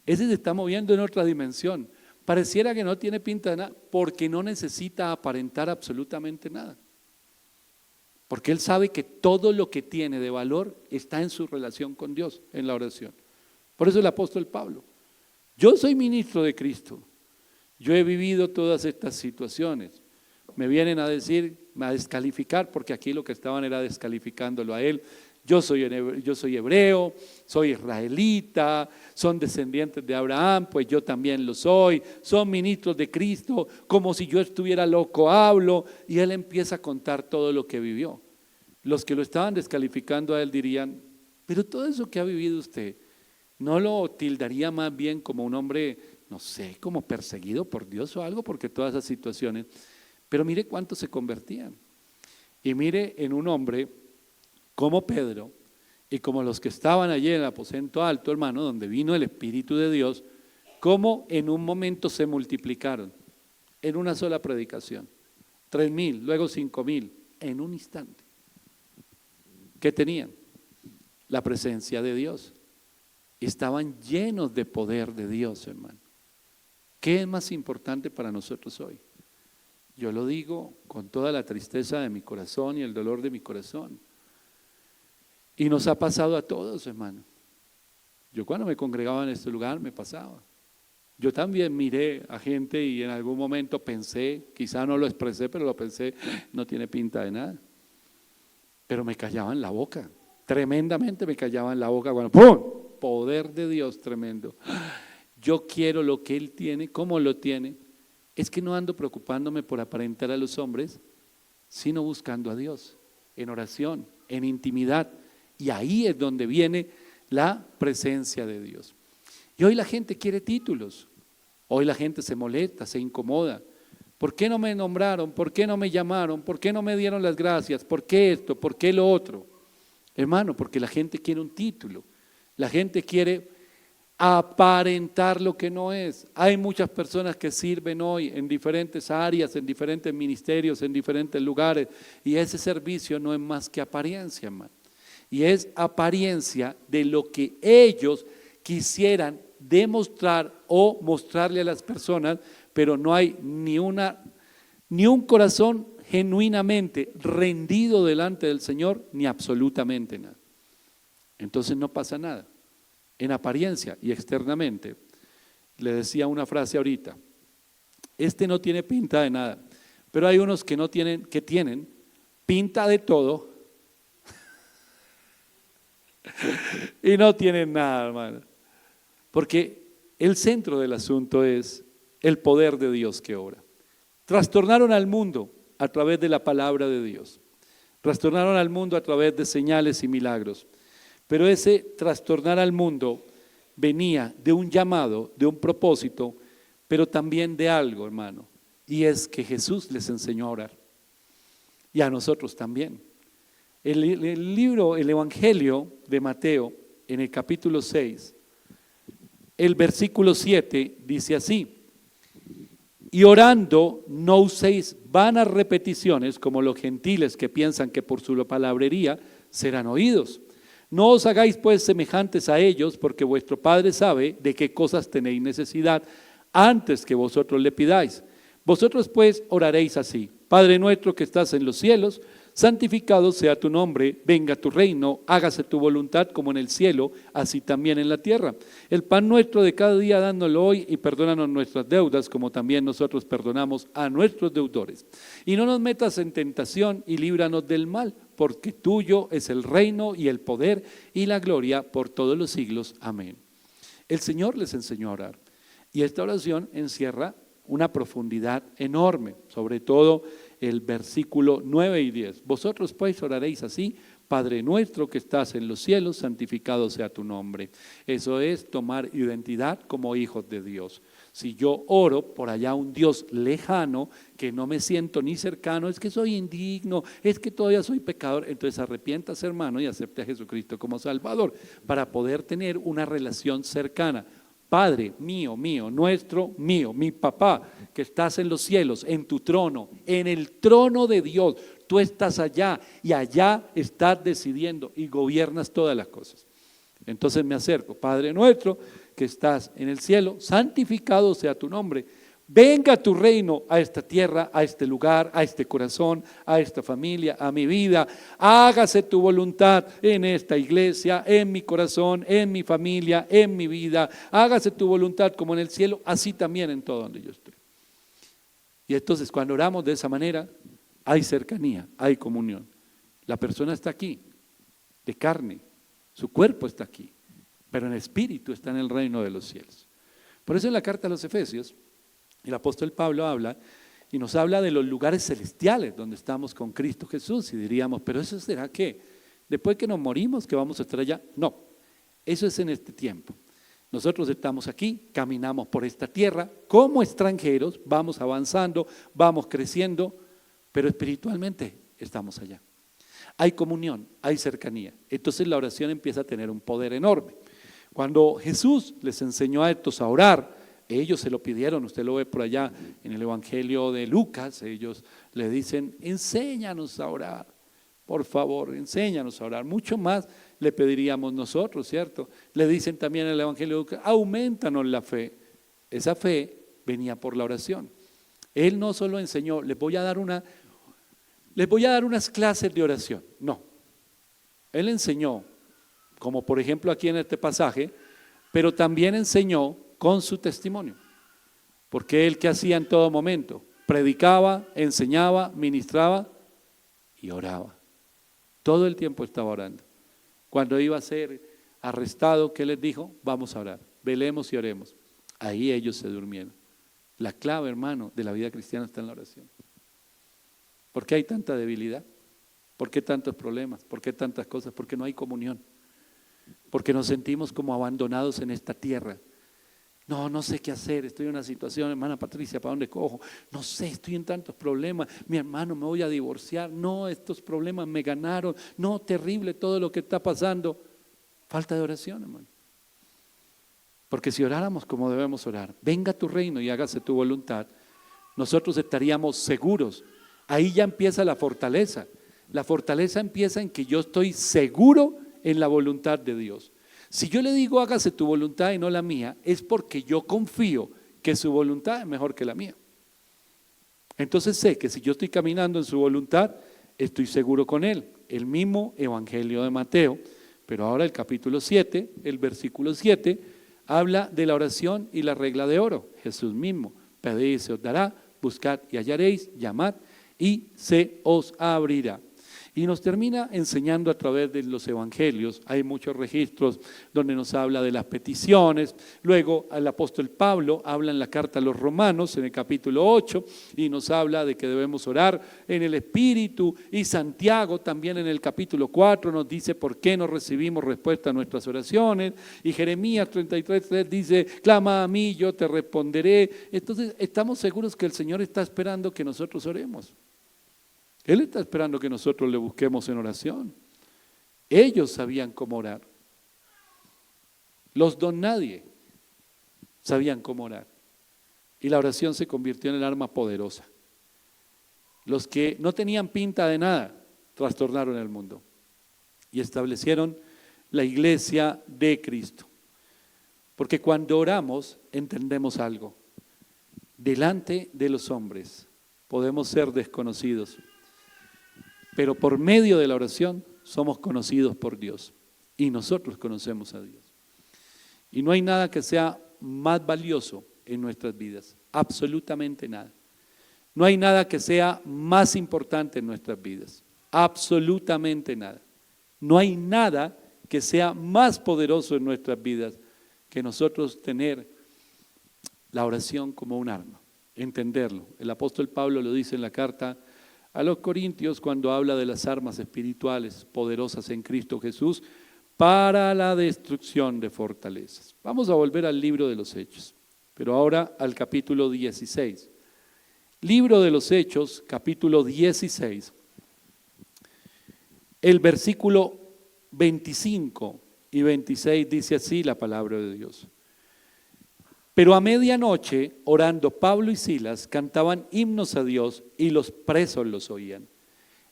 Ese se está moviendo en otra dimensión. Pareciera que no tiene pinta de nada porque no necesita aparentar absolutamente nada. Porque él sabe que todo lo que tiene de valor está en su relación con Dios, en la oración. Por eso el apóstol Pablo: yo soy ministro de Cristo, yo he vivido todas estas situaciones. Me vienen a decir, a descalificar, porque aquí lo que estaban era descalificándolo a él. Yo soy hebreo, soy israelita, son descendientes de Abraham, pues yo también lo soy, son ministros de Cristo, como si yo estuviera loco hablo, y él empieza a contar todo lo que vivió. Los que lo estaban descalificando a él dirían: pero todo eso que ha vivido usted, ¿no lo tildaría más bien como un hombre, no sé, como perseguido por Dios o algo? Porque todas esas situaciones, pero mire cuántos se convertían, y mire en un hombre como Pedro y como los que estaban allí en el aposento alto, hermano, donde vino el Espíritu de Dios, cómo en un momento se multiplicaron en una sola predicación. 3,000, luego 5,000, en un instante. ¿Qué tenían? La presencia de Dios. Estaban llenos de poder de Dios, hermano. ¿Qué es más importante para nosotros hoy? Yo lo digo con toda la tristeza de mi corazón y el dolor de mi corazón. Y nos ha pasado a todos, hermano. Yo cuando me congregaba en este lugar me pasaba. Yo también miré a gente y en algún momento pensé, quizá no lo expresé, pero lo pensé, no tiene pinta de nada. Pero me callaban la boca, tremendamente me callaban la boca cuando ¡pum! Poder de Dios tremendo. Yo quiero lo que Él tiene, ¿cómo lo tiene? Es que no ando preocupándome por aparentar a los hombres, sino buscando a Dios, en oración, en intimidad. Y ahí es donde viene la presencia de Dios. Y hoy la gente quiere títulos, hoy la gente se molesta, se incomoda. ¿Por qué no me nombraron? ¿Por qué no me llamaron? ¿Por qué no me dieron las gracias? ¿Por qué esto? ¿Por qué lo otro? Hermano, porque la gente quiere un título, la gente quiere aparentar lo que no es. Hay muchas personas que sirven hoy en diferentes áreas, en diferentes ministerios, en diferentes lugares, y ese servicio no es más que apariencia, hermano. Y es apariencia de lo que ellos quisieran demostrar o mostrarle a las personas, pero no hay ni un corazón genuinamente rendido delante del Señor, ni absolutamente nada. Entonces no pasa nada. En apariencia y externamente, le decía una frase ahorita: este no tiene pinta de nada, pero hay unos que tienen pinta de todo. Y no tienen nada, hermano. Porque el centro del asunto es el poder de Dios que obra. Trastornaron al mundo a través de la palabra de Dios. Trastornaron al mundo a través de señales y milagros. Pero ese trastornar al mundo venía de un llamado, de un propósito, pero también de algo, hermano. Y es que Jesús les enseñó a orar. Y a nosotros también. El Evangelio de Mateo, en el capítulo 6, el versículo 7 dice así: y orando no uséis vanas repeticiones como los gentiles que piensan que por su palabrería serán oídos. No os hagáis pues semejantes a ellos, porque vuestro Padre sabe de qué cosas tenéis necesidad antes que vosotros le pidáis. Vosotros pues oraréis así: Padre nuestro que estás en los cielos, santificado sea tu nombre, venga tu reino, hágase tu voluntad como en el cielo, así también en la tierra. El pan nuestro de cada día dándolo hoy, y perdónanos nuestras deudas como también nosotros perdonamos a nuestros deudores. Y no nos metas en tentación y líbranos del mal, porque tuyo es el reino y el poder y la gloria por todos los siglos. Amén. El Señor les enseñó a orar, y esta oración encierra una profundidad enorme, sobre todo el versículo 9 y 10. Vosotros pues oraréis así: Padre nuestro que estás en los cielos, santificado sea tu nombre. Eso es tomar identidad como hijos de Dios. Si yo oro por allá a un Dios lejano, que no me siento ni cercano, es que soy indigno, es que todavía soy pecador, entonces arrepiéntase, hermano, y acepte a Jesucristo como Salvador para poder tener una relación cercana. Padre mío, mío, nuestro, mío, mi papá que estás en los cielos, en tu trono, en el trono de Dios, tú estás allá y allá estás decidiendo y gobiernas todas las cosas. Entonces me acerco, Padre nuestro que estás en el cielo, santificado sea tu nombre. Venga tu reino a esta tierra, a este lugar, a este corazón, a esta familia, a mi vida. Hágase tu voluntad en esta iglesia, en mi corazón, en mi familia, en mi vida. Hágase tu voluntad como en el cielo, así también en todo donde yo estoy. Y entonces cuando oramos de esa manera, hay cercanía, hay comunión. La persona está aquí, de carne, su cuerpo está aquí, pero en espíritu está en el reino de los cielos. Por eso en la carta a los Efesios, el apóstol Pablo habla y nos habla de los lugares celestiales donde estamos con Cristo Jesús y diríamos, pero ¿eso será qué? Después que nos morimos que vamos a estar allá. No, eso es en este tiempo. Nosotros estamos aquí, caminamos por esta tierra como extranjeros, vamos avanzando, vamos creciendo, pero espiritualmente estamos allá. Hay comunión, hay cercanía. Entonces la oración empieza a tener un poder enorme. Cuando Jesús les enseñó a estos a orar, ellos se lo pidieron, usted lo ve por allá en el Evangelio de Lucas, ellos le dicen, enséñanos a orar, por favor, enséñanos a orar. Mucho más le pediríamos nosotros, ¿cierto? Le dicen también en el Evangelio de Lucas, aumentanos la fe. Esa fe venía por la oración. Él no solo enseñó, les voy a dar unas clases de oración, no. Él enseñó, como por ejemplo aquí en este pasaje, pero también enseñó con su testimonio, porque él que hacía en todo momento, predicaba, enseñaba, ministraba y oraba. Todo el tiempo estaba orando. Cuando iba a ser arrestado, ¿qué les dijo? Vamos a orar, velemos y oremos. Ahí ellos se durmieron. La clave, hermano, de la vida cristiana está en la oración. ¿Por qué hay tanta debilidad? ¿Por qué tantos problemas? ¿Por qué tantas cosas? Porque no hay comunión. Porque nos sentimos como abandonados en esta tierra. No sé qué hacer, estoy en una situación, hermana Patricia, ¿para dónde cojo? No sé, estoy en tantos problemas, mi hermano, me voy a divorciar, no, estos problemas me ganaron, no, terrible todo lo que está pasando. Falta de oración, hermano. Porque si oráramos como debemos orar, venga tu reino y hágase tu voluntad, nosotros estaríamos seguros. Ahí ya empieza la fortaleza. La fortaleza empieza en que yo estoy seguro en la voluntad de Dios. Si yo le digo hágase tu voluntad y no la mía, es porque yo confío que su voluntad es mejor que la mía. Entonces sé que si yo estoy caminando en su voluntad, estoy seguro con Él. El mismo Evangelio de Mateo, pero ahora el capítulo 7, el versículo 7, habla de la oración y la regla de oro. Jesús mismo, pedid y se os dará, buscad y hallaréis, llamad y se os abrirá. Y nos termina enseñando a través de los evangelios. Hay muchos registros donde nos habla de las peticiones. Luego el apóstol Pablo habla en la carta a los romanos en el capítulo 8 y nos habla de que debemos orar en el Espíritu. Y Santiago también en el capítulo 4 nos dice por qué no recibimos respuesta a nuestras oraciones. Y Jeremías 33:3 dice, clama a mí, yo te responderé. Entonces estamos seguros que el Señor está esperando que nosotros oremos. Él está esperando que nosotros le busquemos en oración. Ellos sabían cómo orar. Los don nadie sabían cómo orar. Y la oración se convirtió en el arma poderosa. Los que no tenían pinta de nada trastornaron el mundo y establecieron la iglesia de Cristo. Porque cuando oramos entendemos algo. Delante de los hombres podemos ser desconocidos. Pero por medio de la oración somos conocidos por Dios y nosotros conocemos a Dios. Y no hay nada que sea más valioso en nuestras vidas, absolutamente nada. No hay nada que sea más importante en nuestras vidas, absolutamente nada. No hay nada que sea más poderoso en nuestras vidas que nosotros tener la oración como un arma, entenderlo. El apóstol Pablo lo dice en la carta a los corintios cuando habla de las armas espirituales poderosas en Cristo Jesús para la destrucción de fortalezas. Vamos a volver al libro de los Hechos, pero ahora al capítulo 16. Libro de los Hechos, capítulo 16. El versículo 25 y 26 dice así la palabra de Dios. Pero a medianoche, orando Pablo y Silas, cantaban himnos a Dios y los presos los oían.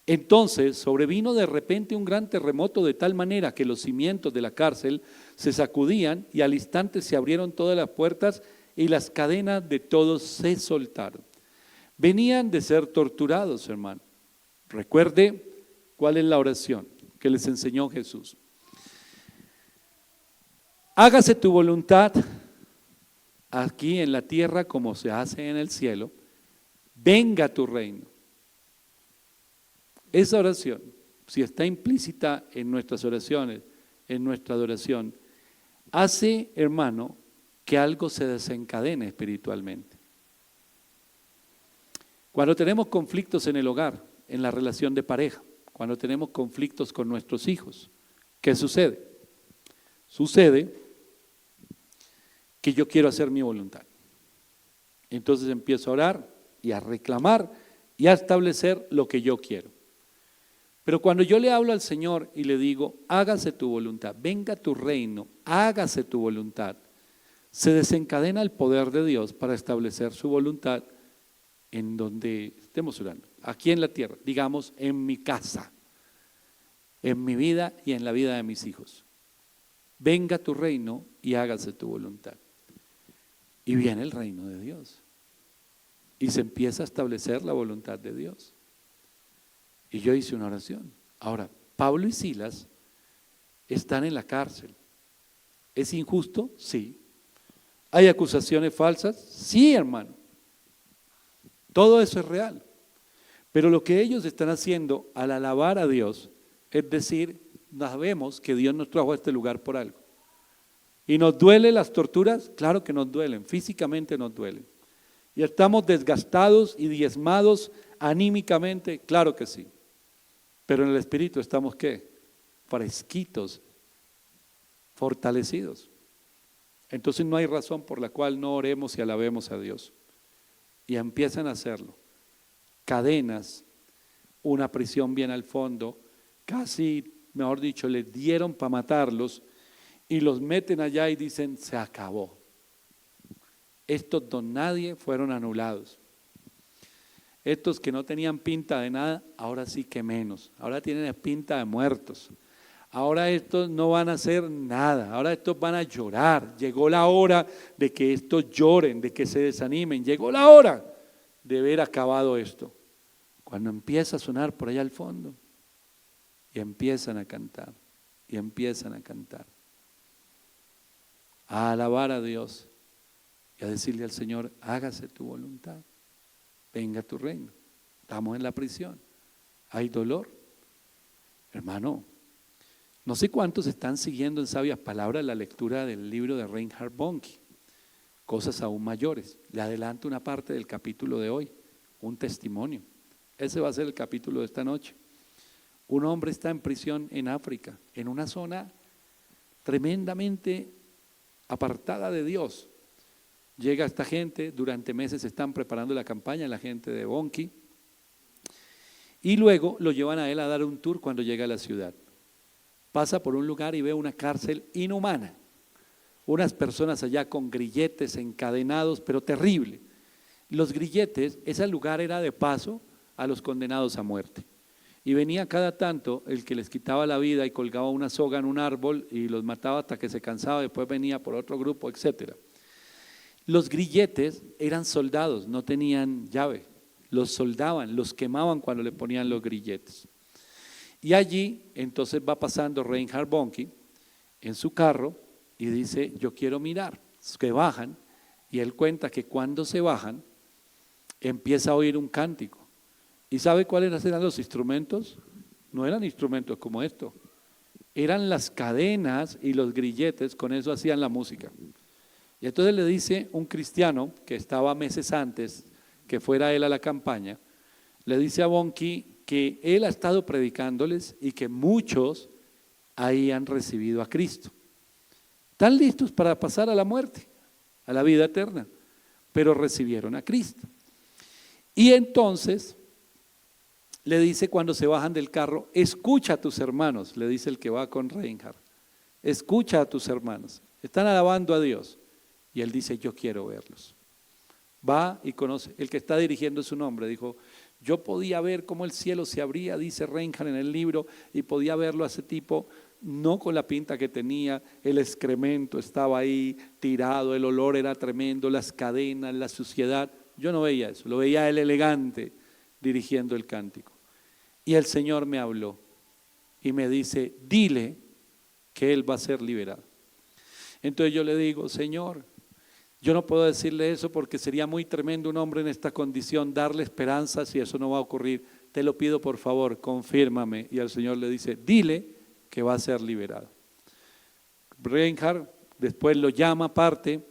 Entonces sobrevino de repente un gran terremoto de tal manera que los cimientos de la cárcel se sacudían y al instante se abrieron todas las puertas y las cadenas de todos se soltaron. Venían de ser torturados, hermano. Recuerde cuál es la oración que les enseñó Jesús. Hágase tu voluntad aquí en la tierra como se hace en el cielo. Venga tu reino. Esa oración, si está implícita en nuestras oraciones, en nuestra adoración, hace, hermano, que algo se desencadene espiritualmente. Cuando tenemos conflictos en el hogar, en la relación de pareja, cuando tenemos conflictos con nuestros hijos, ¿qué sucede? Sucede que yo quiero hacer mi voluntad. Entonces empiezo a orar y a reclamar y a establecer lo que yo quiero. Pero cuando yo le hablo al Señor y le digo, hágase tu voluntad, venga tu reino, hágase tu voluntad, se desencadena el poder de Dios para establecer su voluntad en donde estemos orando, aquí en la tierra, digamos en mi casa, en mi vida y en la vida de mis hijos. Venga tu reino y hágase tu voluntad. Y viene el reino de Dios y se empieza a establecer la voluntad de Dios. Y yo hice una oración. Ahora, Pablo y Silas están en la cárcel. ¿Es injusto? Sí. ¿Hay acusaciones falsas? Sí, hermano. Todo eso es real. Pero lo que ellos están haciendo al alabar a Dios, es decir, sabemos que Dios nos trajo a este lugar por algo. ¿Y nos duelen las torturas? Claro que nos duelen, físicamente nos duelen. ¿Y estamos desgastados y diezmados anímicamente? Claro que sí. Pero en el espíritu estamos ¿qué? Fresquitos, fortalecidos. Entonces no hay razón por la cual no oremos y alabemos a Dios. Y empiezan a hacerlo. Cadenas, una prisión bien al fondo, casi, mejor dicho, les dieron para matarlos y los meten allá y dicen, se acabó. Estos don nadie fueron anulados. Estos que no tenían pinta de nada, ahora sí que menos. Ahora tienen pinta de muertos. Ahora estos no van a hacer nada. Ahora estos van a llorar. Llegó la hora de que estos lloren, de que se desanimen. Llegó la hora de ver acabado esto. Cuando empieza a sonar por allá al fondo y empiezan a cantar, y empiezan a cantar, a alabar a Dios y a decirle al Señor, hágase tu voluntad. Venga tu reino. Estamos en la prisión. Hay dolor. Hermano, no sé cuántos están siguiendo en sabias palabras la lectura del libro de Reinhard Bonnke. Cosas aún mayores. Le adelanto una parte del capítulo de hoy. Un testimonio. Ese va a ser el capítulo de esta noche. Un hombre está en prisión en África, en una zona tremendamente apartada de Dios. Llega esta gente, durante meses están preparando la campaña, la gente de Bonnke, y luego lo llevan a él a dar un tour cuando llega a la ciudad. Pasa por un lugar y ve una cárcel inhumana, unas personas allá con grilletes encadenados, pero terrible. Los grilletes, ese lugar era de paso a los condenados a muerte. Y venía cada tanto el que les quitaba la vida y colgaba una soga en un árbol y los mataba hasta que se cansaba, después venía por otro grupo, etcétera. Los grilletes eran soldados, no tenían llave, los soldaban, los quemaban cuando le ponían los grilletes. Y allí entonces va pasando Reinhard Bonnke en su carro y dice, yo quiero mirar. Que bajan y él cuenta que cuando se bajan empieza a oír un cántico. ¿Y sabe cuáles eran los instrumentos? No eran instrumentos como esto, eran las cadenas y los grilletes, con eso hacían la música. Y entonces le dice un cristiano que estaba meses antes que fuera él a la campaña, le dice a Bonke que él ha estado predicándoles y que muchos ahí han recibido a Cristo. Están listos para pasar a la muerte, a la vida eterna, pero recibieron a Cristo. Y entonces le dice cuando se bajan del carro, escucha a tus hermanos, le dice el que va con Reinhard, escucha a tus hermanos, están alabando a Dios. Y él dice, yo quiero verlos. Va y conoce, el que está dirigiendo su nombre, dijo, yo podía ver cómo el cielo se abría, dice Reinhard en el libro, y podía verlo a ese tipo, no con la pinta que tenía, el excremento estaba ahí tirado, el olor era tremendo, las cadenas, la suciedad. Yo no veía eso, lo veía él elegante dirigiendo el cántico. Y el Señor me habló y me dice, dile que él va a ser liberado. Entonces yo le digo, Señor, yo no puedo decirle eso porque sería muy tremendo un hombre en esta condición, darle esperanza si eso no va a ocurrir. Te lo pido por favor, confírmame. Y el Señor le dice, dile que va a ser liberado. Reinhard después lo llama aparte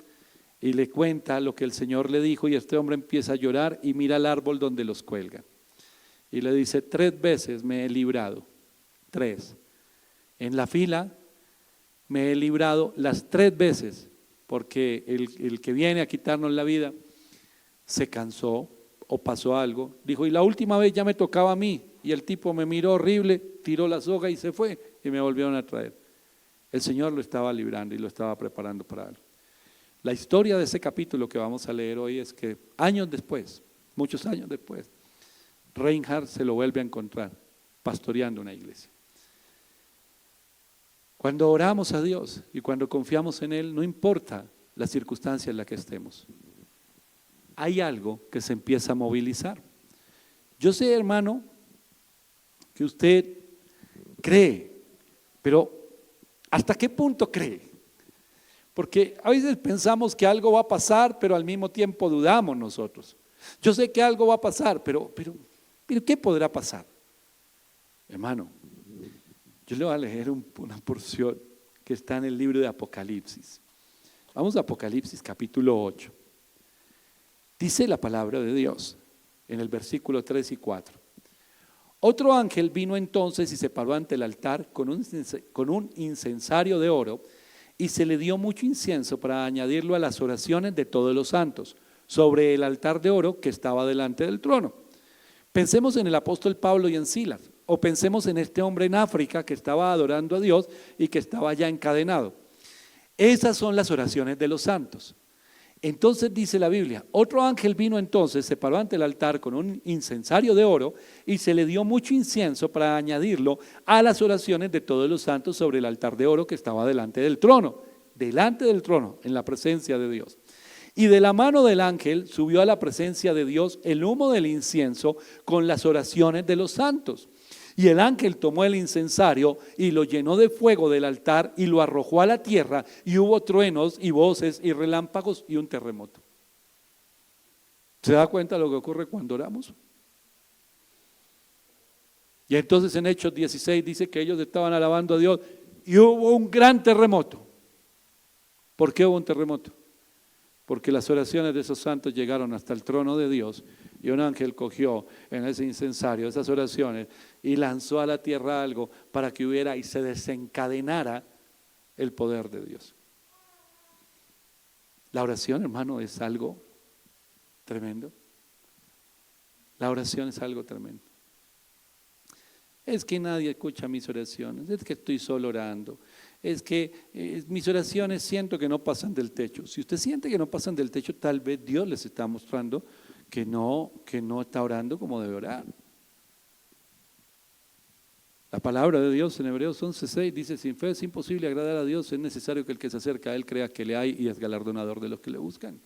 y le cuenta lo que el Señor le dijo, y este hombre empieza a llorar y mira el árbol donde los cuelga. Y le dice, 3 veces me he librado, 3. En la fila me he librado las 3 veces, porque el que viene a quitarnos la vida se cansó o pasó algo. Dijo, y la última vez ya me tocaba a mí, y el tipo me miró horrible, tiró la soga y se fue, y me volvieron a traer. El Señor lo estaba librando y lo estaba preparando para algo. La historia de ese capítulo que vamos a leer hoy es que años después, muchos años después, Reinhard se lo vuelve a encontrar pastoreando una iglesia. Cuando oramos a Dios y cuando confiamos en Él, no importa la circunstancia en la que estemos, hay algo que se empieza a movilizar. Yo sé, hermano, que usted cree, pero ¿hasta qué punto cree? Porque a veces pensamos que algo va a pasar, pero al mismo tiempo dudamos nosotros. Yo sé que algo va a pasar, pero ¿qué podrá pasar? Hermano, yo le voy a leer una porción que está en el libro de Apocalipsis. Vamos a Apocalipsis capítulo 8. Dice la palabra de Dios en el versículo 3 y 4. Otro ángel vino entonces y se paró ante el altar con un incensario de oro, y se le dio mucho incienso para añadirlo a las oraciones de todos los santos, sobre el altar de oro que estaba delante del trono. Pensemos en el apóstol Pablo y en Silas, o pensemos en este hombre en África que estaba adorando a Dios y que estaba ya encadenado. Esas son las oraciones de los santos. Entonces dice la Biblia, otro ángel vino entonces, se paró ante el altar con un incensario de oro, y se le dio mucho incienso para añadirlo a las oraciones de todos los santos sobre el altar de oro que estaba delante del trono, en la presencia de Dios. Y de la mano del ángel subió a la presencia de Dios el humo del incienso con las oraciones de los santos. Y el ángel tomó el incensario y lo llenó de fuego del altar y lo arrojó a la tierra, y hubo truenos y voces y relámpagos y un terremoto. ¿Se da cuenta de lo que ocurre cuando oramos? Y entonces en Hechos 16 dice que ellos estaban alabando a Dios y hubo un gran terremoto. ¿Por qué hubo un terremoto? Porque las oraciones de esos santos llegaron hasta el trono de Dios, y un ángel cogió en ese incensario esas oraciones y lanzó a la tierra algo para que hubiera y se desencadenara el poder de Dios. La oración, hermano, es algo tremendo. La oración es algo tremendo. Es que nadie escucha mis oraciones, es que estoy solo orando, es que mis oraciones siento que no pasan del techo. Si usted siente que no pasan del techo, tal vez Dios les está mostrando que no está orando como debe orar. La palabra de Dios en Hebreos 11:6 dice, sin fe es imposible agradar a Dios, es necesario que el que se acerca a Él crea que le hay y es galardonador de los que le buscan.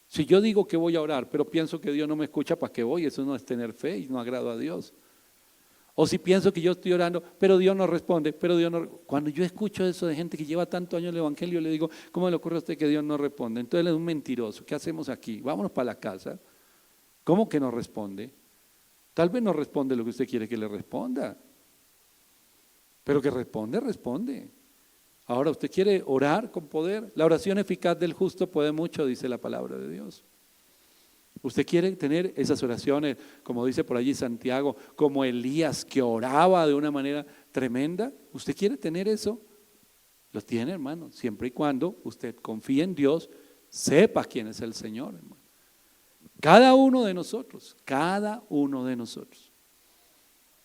Si yo digo que voy a orar, pero pienso que Dios no me escucha, ¿para qué voy? Eso no es tener fe y no agrado a Dios. O si pienso que yo estoy orando, pero Dios no responde, Cuando yo escucho eso de gente que lleva tantos años en el Evangelio, le digo, ¿cómo le ocurre a usted que Dios no responde? Entonces él es un mentiroso. ¿Qué hacemos aquí? Vámonos para la casa. ¿Cómo que no responde? Tal vez no responde lo que usted quiere que le responda, pero que responde, responde. Ahora, ¿usted quiere orar con poder? La oración eficaz del justo puede mucho, dice la palabra de Dios. ¿Usted quiere tener esas oraciones, como dice por allí Santiago, como Elías que oraba de una manera tremenda? ¿Usted quiere tener eso? Lo tiene, hermano, siempre y cuando usted confíe en Dios, sepa quién es el Señor, hermano. Cada uno de nosotros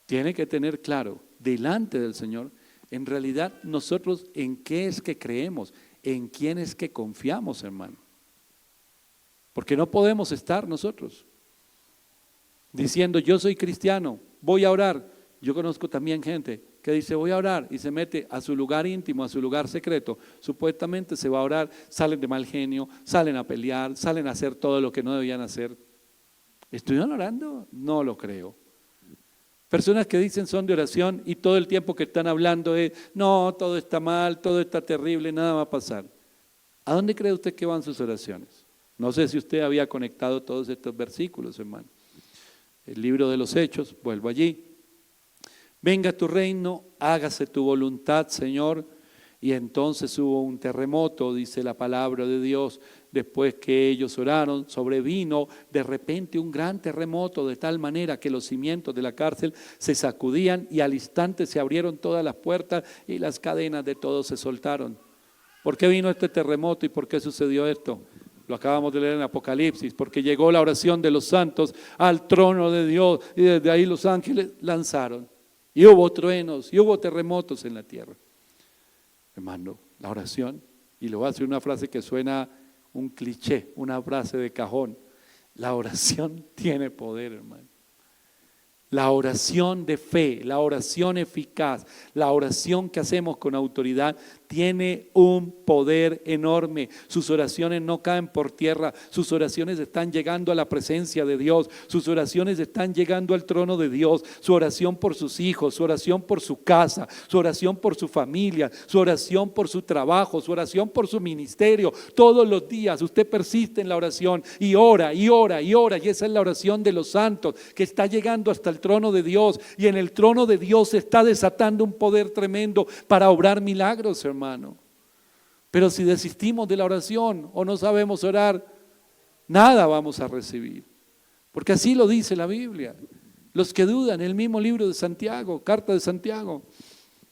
tiene que tener claro delante del Señor, en realidad nosotros en qué es que creemos, en quién es que confiamos, hermano. Porque no podemos estar nosotros diciendo yo soy cristiano, voy a orar. Yo conozco también gente que dice voy a orar y se mete a su lugar íntimo, a su lugar secreto. Supuestamente se va a orar, salen de mal genio, salen a pelear, salen a hacer todo lo que no debían hacer. ¿Estuvieron orando? No lo creo. Personas que dicen son de oración y todo el tiempo que están hablando es no, todo está mal, todo está terrible, nada va a pasar. ¿A dónde cree usted que van sus oraciones? No sé si usted había conectado todos estos versículos, hermano. El libro de los Hechos, vuelvo allí. Venga tu reino, hágase tu voluntad, Señor. Y entonces hubo un terremoto, dice la palabra de Dios. Después que ellos oraron, sobrevino de repente un gran terremoto, de tal manera que los cimientos de la cárcel se sacudían y al instante se abrieron todas las puertas y las cadenas de todos se soltaron. ¿Por qué vino este terremoto y por qué sucedió esto? Lo acabamos de leer en Apocalipsis, porque llegó la oración de los santos al trono de Dios y desde ahí los ángeles lanzaron. Y hubo truenos y hubo terremotos en la tierra. Hermano, la oración, y le voy a hacer una frase que suena un cliché, una frase de cajón. La oración tiene poder, hermano. La oración de fe, la oración eficaz, la oración que hacemos con autoridad tiene un poder enorme. Sus oraciones no caen por tierra, sus oraciones están llegando a la presencia de Dios, sus oraciones están llegando al trono de Dios, su oración por sus hijos, su oración por su casa, su oración por su familia, su oración por su trabajo, su oración por su ministerio. Todos los días usted persiste en la oración y ora y ora y ora, y esa es la oración de los santos que está llegando hasta el trono de Dios, y en el trono de Dios se está desatando un poder tremendo para obrar milagros, hermano. Pero si desistimos de la oración o no sabemos orar, nada vamos a recibir, porque así lo dice la Biblia. Los que dudan, el mismo libro de Santiago, carta de Santiago,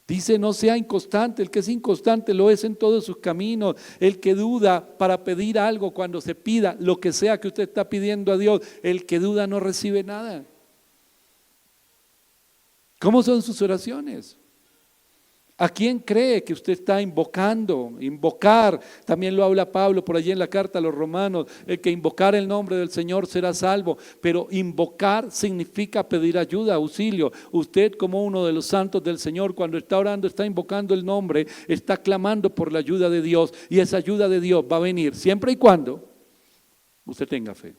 dice no sea inconstante, el que es inconstante lo es en todos sus caminos. El que duda para pedir algo, cuando se pida lo que sea que usted está pidiendo a Dios, el que duda no recibe nada. ¿Cómo son sus oraciones? ¿A quién cree que usted está invocando? Invocar, también lo habla Pablo por allí en la carta a los Romanos, el que invocar el nombre del Señor será salvo. Pero invocar significa pedir ayuda, auxilio. Usted, como uno de los santos del Señor, cuando está orando, está invocando el nombre, está clamando por la ayuda de Dios, y esa ayuda de Dios va a venir siempre y cuando usted tenga fe.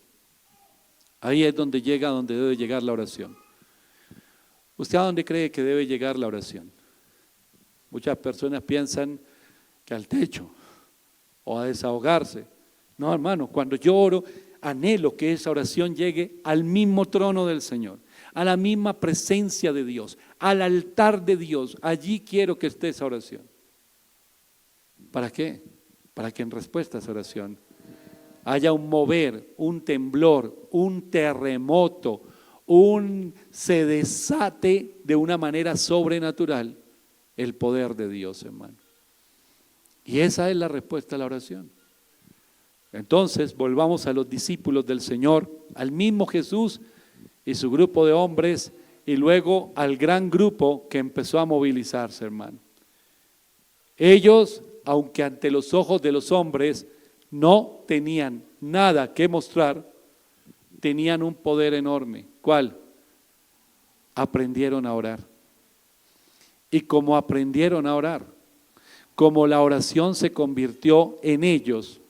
Ahí es donde debe llegar la oración. ¿Usted a dónde cree que debe llegar la oración? Muchas personas piensan que al techo o a desahogarse. No, hermano, cuando yo oro, anhelo que esa oración llegue al mismo trono del Señor, a la misma presencia de Dios, al altar de Dios. Allí quiero que esté esa oración. ¿Para qué? Para que en respuesta a esa oración haya un mover, un temblor, un terremoto, se desate de una manera sobrenatural el poder de Dios, hermano. Y esa es la respuesta a la oración. Entonces, volvamos a los discípulos del Señor, al mismo Jesús y su grupo de hombres, y luego al gran grupo que empezó a movilizarse, hermano. Ellos, aunque ante los ojos de los hombres no tenían nada que mostrar, tenían un poder enorme. ¿Cuál? Aprendieron a orar. Y como aprendieron a orar, como la oración se convirtió en ellos,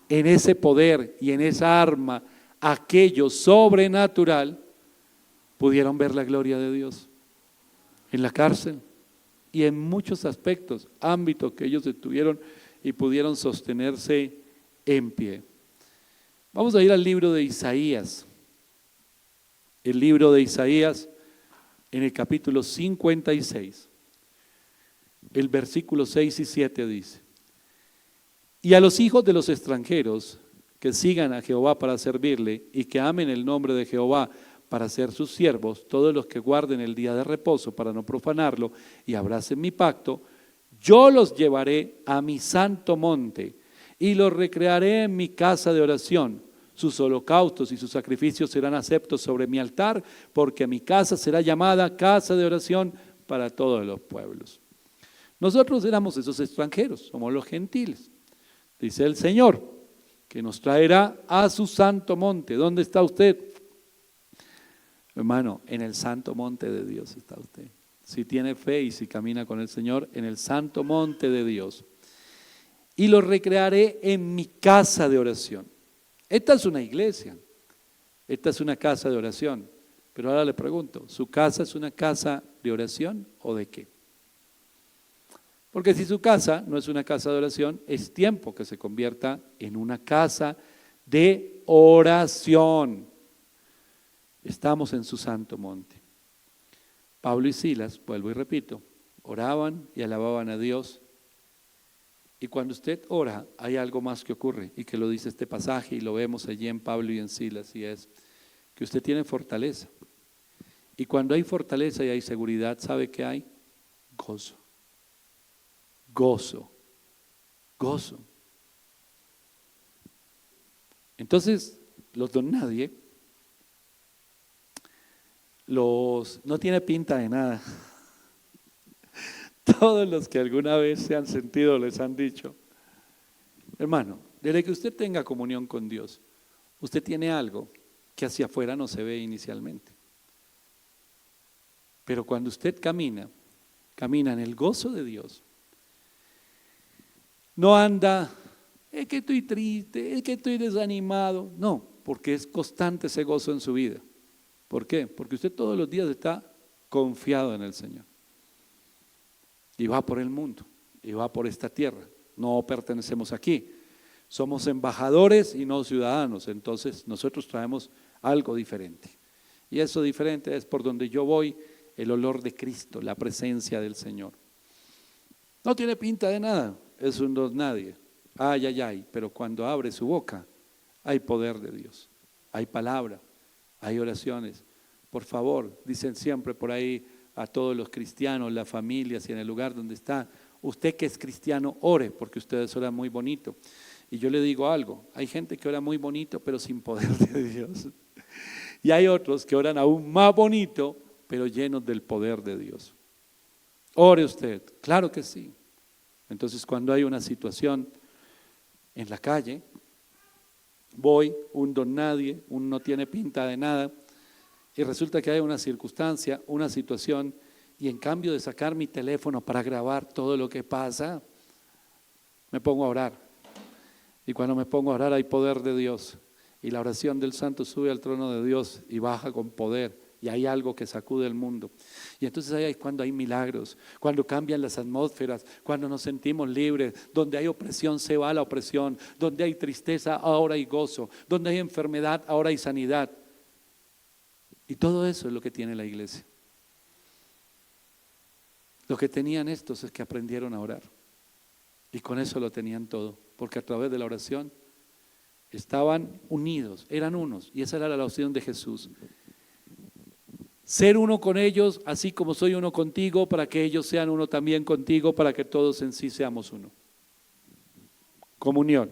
en ese poder y en esa arma, aquello sobrenatural, pudieron ver la gloria de Dios en la cárcel y en muchos aspectos, ámbitos que ellos estuvieron y pudieron sostenerse en pie. Vamos a ir al libro de Isaías. El libro de Isaías, en el capítulo 56, el versículo 6 y 7 dice: y a los hijos de los extranjeros que sigan a Jehová para servirle y que amen el nombre de Jehová para ser sus siervos, todos los que guarden el día de reposo para no profanarlo y abracen mi pacto, yo los llevaré a mi santo monte y los recrearé en mi casa de oración. Sus holocaustos y sus sacrificios serán aceptos sobre mi altar, porque mi casa será llamada casa de oración para todos los pueblos. Nosotros éramos esos extranjeros, somos los gentiles. Dice el Señor, que nos traerá a su santo monte. ¿Dónde está usted? Hermano, en el santo monte de Dios está usted. Si tiene fe y si camina con el Señor, en el santo monte de Dios. Y lo recrearé en mi casa de oración. Esta es una iglesia, esta es una casa de oración. Pero ahora le pregunto, ¿su casa es una casa de oración o de qué? Porque si su casa no es una casa de oración, es tiempo que se convierta en una casa de oración. Estamos en su santo monte. Pablo y Silas, vuelvo y repito, oraban y alababan a Dios. Y cuando usted ora, hay algo más que ocurre y que lo dice este pasaje y lo vemos allí en Pablo y en Silas, y es que usted tiene fortaleza. Y cuando hay fortaleza y hay seguridad, ¿sabe qué hay? Gozo. Gozo. Gozo. Entonces, los don nadie, no tiene pinta de nada. Todos los que alguna vez se han sentido les han dicho, hermano, desde que usted tenga comunión con Dios, usted tiene algo que hacia afuera no se ve inicialmente. Pero cuando usted camina en el gozo de Dios, no anda, es que estoy triste, es que estoy desanimado. No, porque es constante ese gozo en su vida. ¿Por qué? Porque usted todos los días está confiado en el Señor. Y va por el mundo, y va por esta tierra. No pertenecemos aquí. Somos embajadores y no ciudadanos. Entonces nosotros traemos algo diferente. Y eso diferente es por donde yo voy, el olor de Cristo, la presencia del Señor. No tiene pinta de nada, es un don nadie. Ay, ay, ay, pero cuando abre su boca, hay poder de Dios. Hay palabra, hay oraciones. Por favor, dicen siempre por ahí a todos los cristianos, las familias y en el lugar donde está, usted que es cristiano, ore, porque ustedes oran muy bonito. Y yo le digo algo, hay gente que ora muy bonito, pero sin poder de Dios. Y hay otros que oran aún más bonito, pero llenos del poder de Dios. Ore usted, claro que sí. Entonces, cuando hay una situación en la calle, voy, un don nadie, un no tiene pinta de nada, y resulta que hay una circunstancia, una situación, y en cambio de sacar mi teléfono para grabar todo lo que pasa, me pongo a orar. Y cuando me pongo a orar hay poder de Dios. Y la oración del santo sube al trono de Dios y baja con poder. Y hay algo que sacude el mundo. Y entonces ahí es cuando hay milagros, cuando cambian las atmósferas, cuando nos sentimos libres, donde hay opresión se va la opresión, donde hay tristeza ahora hay gozo, donde hay enfermedad ahora hay sanidad. Y todo eso es lo que tiene la iglesia. Lo que tenían estos es que aprendieron a orar. Y con eso lo tenían todo, porque a través de la oración estaban unidos, eran unos, y esa era la oración de Jesús. Ser uno con ellos, así como soy uno contigo, para que ellos sean uno también contigo, para que todos en sí seamos uno. Comunión.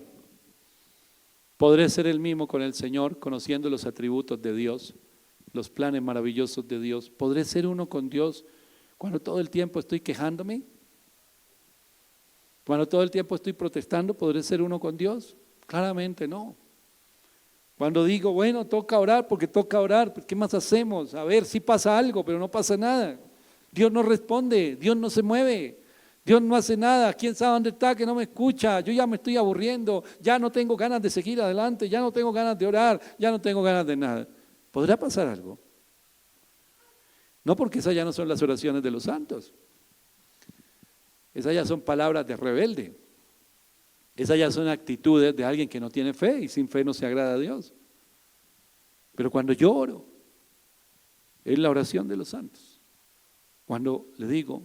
Podré ser el mismo con el Señor, conociendo los atributos de Dios, los planes maravillosos de Dios. ¿Podré ser uno con Dios cuando todo el tiempo estoy quejándome? Cuando todo el tiempo estoy protestando, ¿podré ser uno con Dios? Claramente no. Cuando digo, bueno, toca orar porque toca orar, ¿qué más hacemos? A ver, sí pasa algo, pero no pasa nada. Dios no responde, Dios no se mueve, Dios no hace nada. ¿Quién sabe dónde está que no me escucha? Yo ya me estoy aburriendo, ya no tengo ganas de seguir adelante, ya no tengo ganas de orar, ya no tengo ganas de nada. ¿Podrá pasar algo? No, porque esas ya no son las oraciones de los santos. Esas ya son palabras de rebelde. Esas ya son actitudes de alguien que no tiene fe y sin fe no se agrada a Dios. Pero cuando yo oro, es la oración de los santos. Cuando le digo,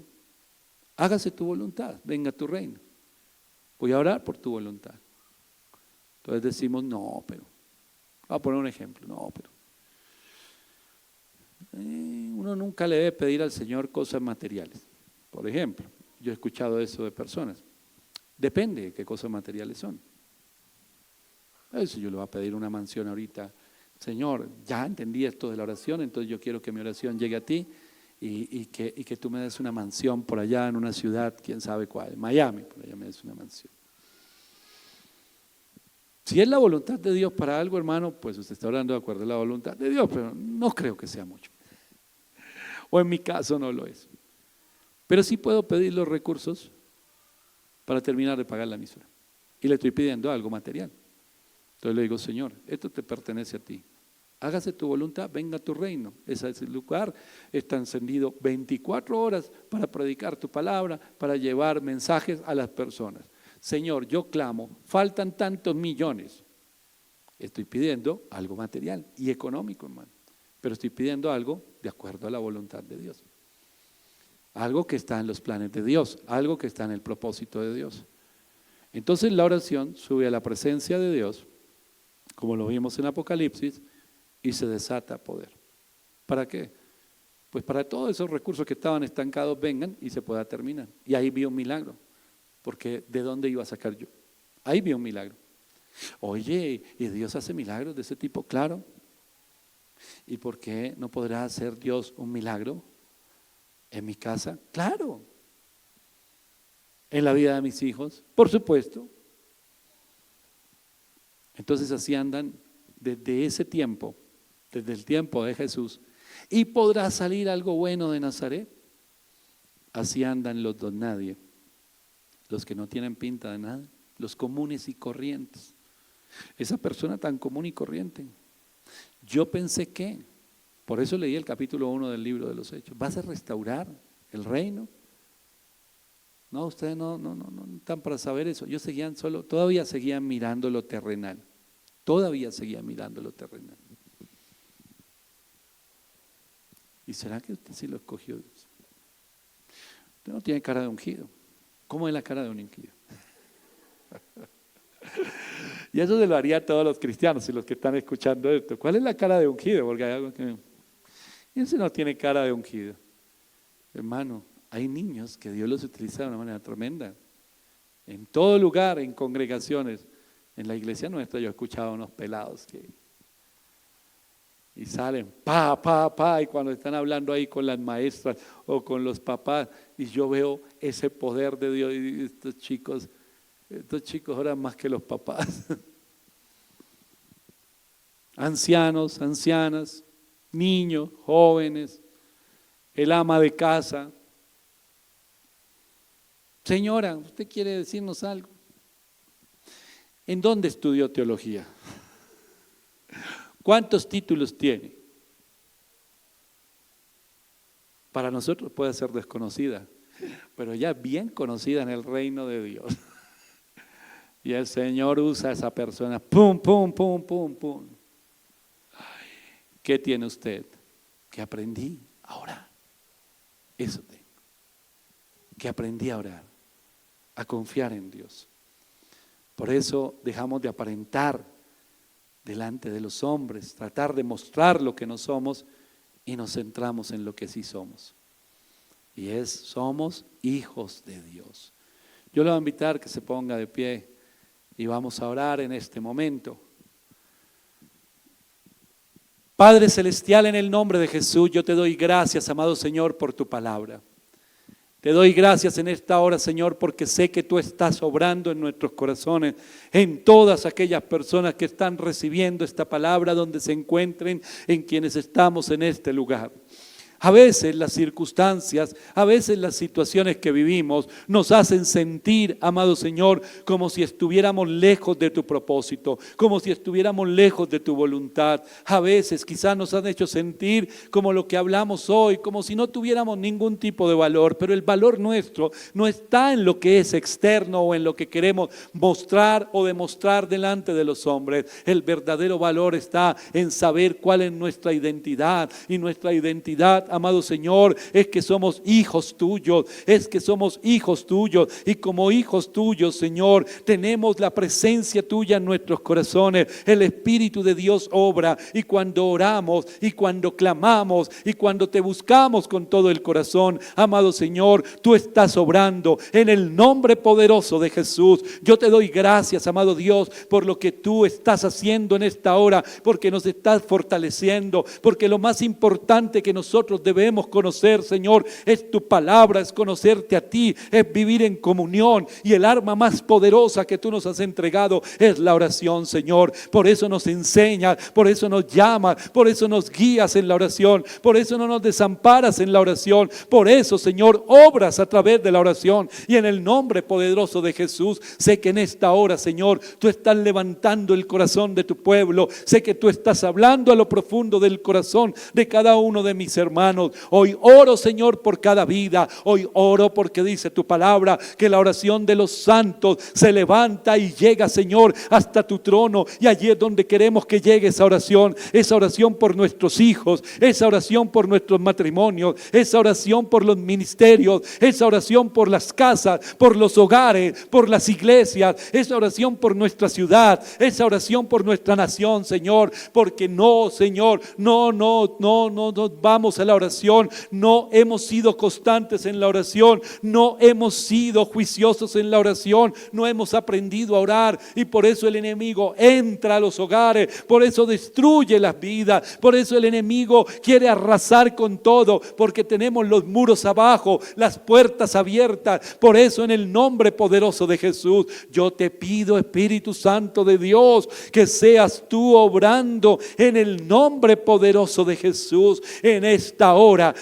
hágase tu voluntad, venga tu reino. Voy a orar por tu voluntad. Entonces decimos, no, pero, voy a poner un ejemplo, no, pero uno nunca le debe pedir al Señor cosas materiales. Por ejemplo, yo he escuchado eso de personas. Depende de qué cosas materiales son. Eso yo le voy a pedir una mansión ahorita. Señor, ya entendí esto de la oración, entonces yo quiero que mi oración llegue a ti y que tú me des una mansión por allá en una ciudad, quién sabe cuál, Miami, por allá me des una mansión. Si es la voluntad de Dios para algo, hermano, pues usted está orando de acuerdo a la voluntad de Dios, pero no creo que sea mucho. O en mi caso no lo es. Pero sí puedo pedir los recursos para terminar de pagar la emisora. Y le estoy pidiendo algo material. Entonces le digo, Señor, esto te pertenece a ti. Hágase tu voluntad, venga a tu reino. Ese es el lugar, está encendido 24 horas para predicar tu palabra, para llevar mensajes a las personas. Señor, yo clamo, faltan tantos millones. Estoy pidiendo algo material y económico, hermano. Pero estoy pidiendo algo de acuerdo a la voluntad de Dios. Algo que está en los planes de Dios, algo que está en el propósito de Dios. Entonces la oración sube a la presencia de Dios, como lo vimos en Apocalipsis, y se desata poder. ¿Para qué? Pues para todos esos recursos que estaban estancados vengan y se pueda terminar. Y ahí vi un milagro, porque ¿de dónde iba a sacar yo? Ahí vi un milagro. Oye, ¿y Dios hace milagros de ese tipo? Claro. ¿Y por qué no podrá hacer Dios un milagro en mi casa? Claro. ¿En la vida de mis hijos? Por supuesto. Entonces así andan desde ese tiempo, desde el tiempo de Jesús. ¿Y podrá salir algo bueno de Nazaret? Así andan los don nadie, los que no tienen pinta de nada, los comunes y corrientes. Esa persona tan común y corriente. Yo pensé que, por eso leí el capítulo 1 del libro de los Hechos, ¿vas a restaurar el reino? No, ustedes no están para saber eso. Ellos todavía seguían mirando lo terrenal. Todavía seguían mirando lo terrenal. ¿Y será que usted sí lo escogió Dios? Usted no tiene cara de ungido. ¿Cómo es la cara de un ungido? Y eso se lo haría a todos los cristianos y los que están escuchando esto. ¿Cuál es la cara de ungido? Porque hay algo que... Ese no tiene cara de ungido. Hermano, hay niños que Dios los utiliza de una manera tremenda. En todo lugar, en congregaciones. En la iglesia nuestra yo he escuchado a unos pelados y salen, y cuando están hablando ahí con las maestras o con los papás, y yo veo ese poder de Dios y estos chicos oran más que los papás. Ancianos, ancianas, niños, jóvenes, el ama de casa. Señora, ¿usted quiere decirnos algo? ¿En dónde estudió teología? ¿Cuántos títulos tiene? Para nosotros puede ser desconocida, pero ya bien conocida en el reino de Dios. Y el Señor usa a esa persona, pum, pum, pum, pum, pum. Ay, ¿qué tiene usted? Que aprendí a orar. Eso tengo. Que aprendí a orar, a confiar en Dios. Por eso dejamos de aparentar delante de los hombres, tratar de mostrar lo que no somos y nos centramos en lo que sí somos. Y somos hijos de Dios. Yo le voy a invitar que se ponga de pie y vamos a orar en este momento. Padre Celestial, en el nombre de Jesús, yo te doy gracias, amado Señor, por tu palabra. Te doy gracias en esta hora, Señor, porque sé que tú estás obrando en nuestros corazones, en todas aquellas personas que están recibiendo esta palabra donde se encuentren, en quienes estamos en este lugar. A veces las circunstancias, a veces las situaciones que vivimos nos hacen sentir, amado Señor, como si estuviéramos lejos de tu propósito, como si estuviéramos lejos de tu voluntad. A veces quizás nos han hecho sentir como lo que hablamos hoy, como si no tuviéramos ningún tipo de valor, pero el valor nuestro no está en lo que es externo o en lo que queremos mostrar o demostrar delante de los hombres. El verdadero valor está en saber cuál es nuestra identidad, y nuestra identidad, amado Señor, es que somos hijos tuyos, es que somos hijos tuyos, y como hijos tuyos, Señor, tenemos la presencia tuya en nuestros corazones. El Espíritu de Dios obra, y cuando oramos, y cuando clamamos, y cuando te buscamos con todo el corazón, amado Señor, tú estás obrando en el nombre poderoso de Jesús. Yo te doy gracias, amado Dios, por lo que tú estás haciendo en esta hora, porque nos estás fortaleciendo, porque lo más importante que nosotros debemos conocer, Señor, es tu palabra, es conocerte a ti, es vivir en comunión, y el arma más poderosa que tú nos has entregado es la oración, Señor. Por eso nos enseñas, por eso nos llamas, por eso nos guías en la oración, por eso no nos desamparas en la oración, por eso, Señor, obras a través de la oración, y en el nombre poderoso de Jesús, sé que en esta hora, Señor, tú estás levantando el corazón de tu pueblo, sé que tú estás hablando a lo profundo del corazón de cada uno de mis hermanos. Hoy oro, Señor, por cada vida, hoy oro porque dice tu palabra que la oración de los santos se levanta y llega, Señor, hasta tu trono, y allí es donde queremos que llegue esa oración por nuestros hijos, esa oración por nuestros matrimonios, esa oración por los ministerios, esa oración por las casas, por los hogares, por las iglesias, esa oración por nuestra ciudad, esa oración por nuestra nación, Señor, porque no, Señor, no vamos a la oración, no hemos sido constantes en la oración, no hemos sido juiciosos en la oración, no hemos aprendido a orar, y por eso el enemigo entra a los hogares, por eso destruye las vidas, por eso el enemigo quiere arrasar con todo, porque tenemos los muros abajo, las puertas abiertas. Por eso, en el nombre poderoso de Jesús, yo te pido, Espíritu Santo de Dios, que seas tú obrando en el nombre poderoso de Jesús, en esta hora,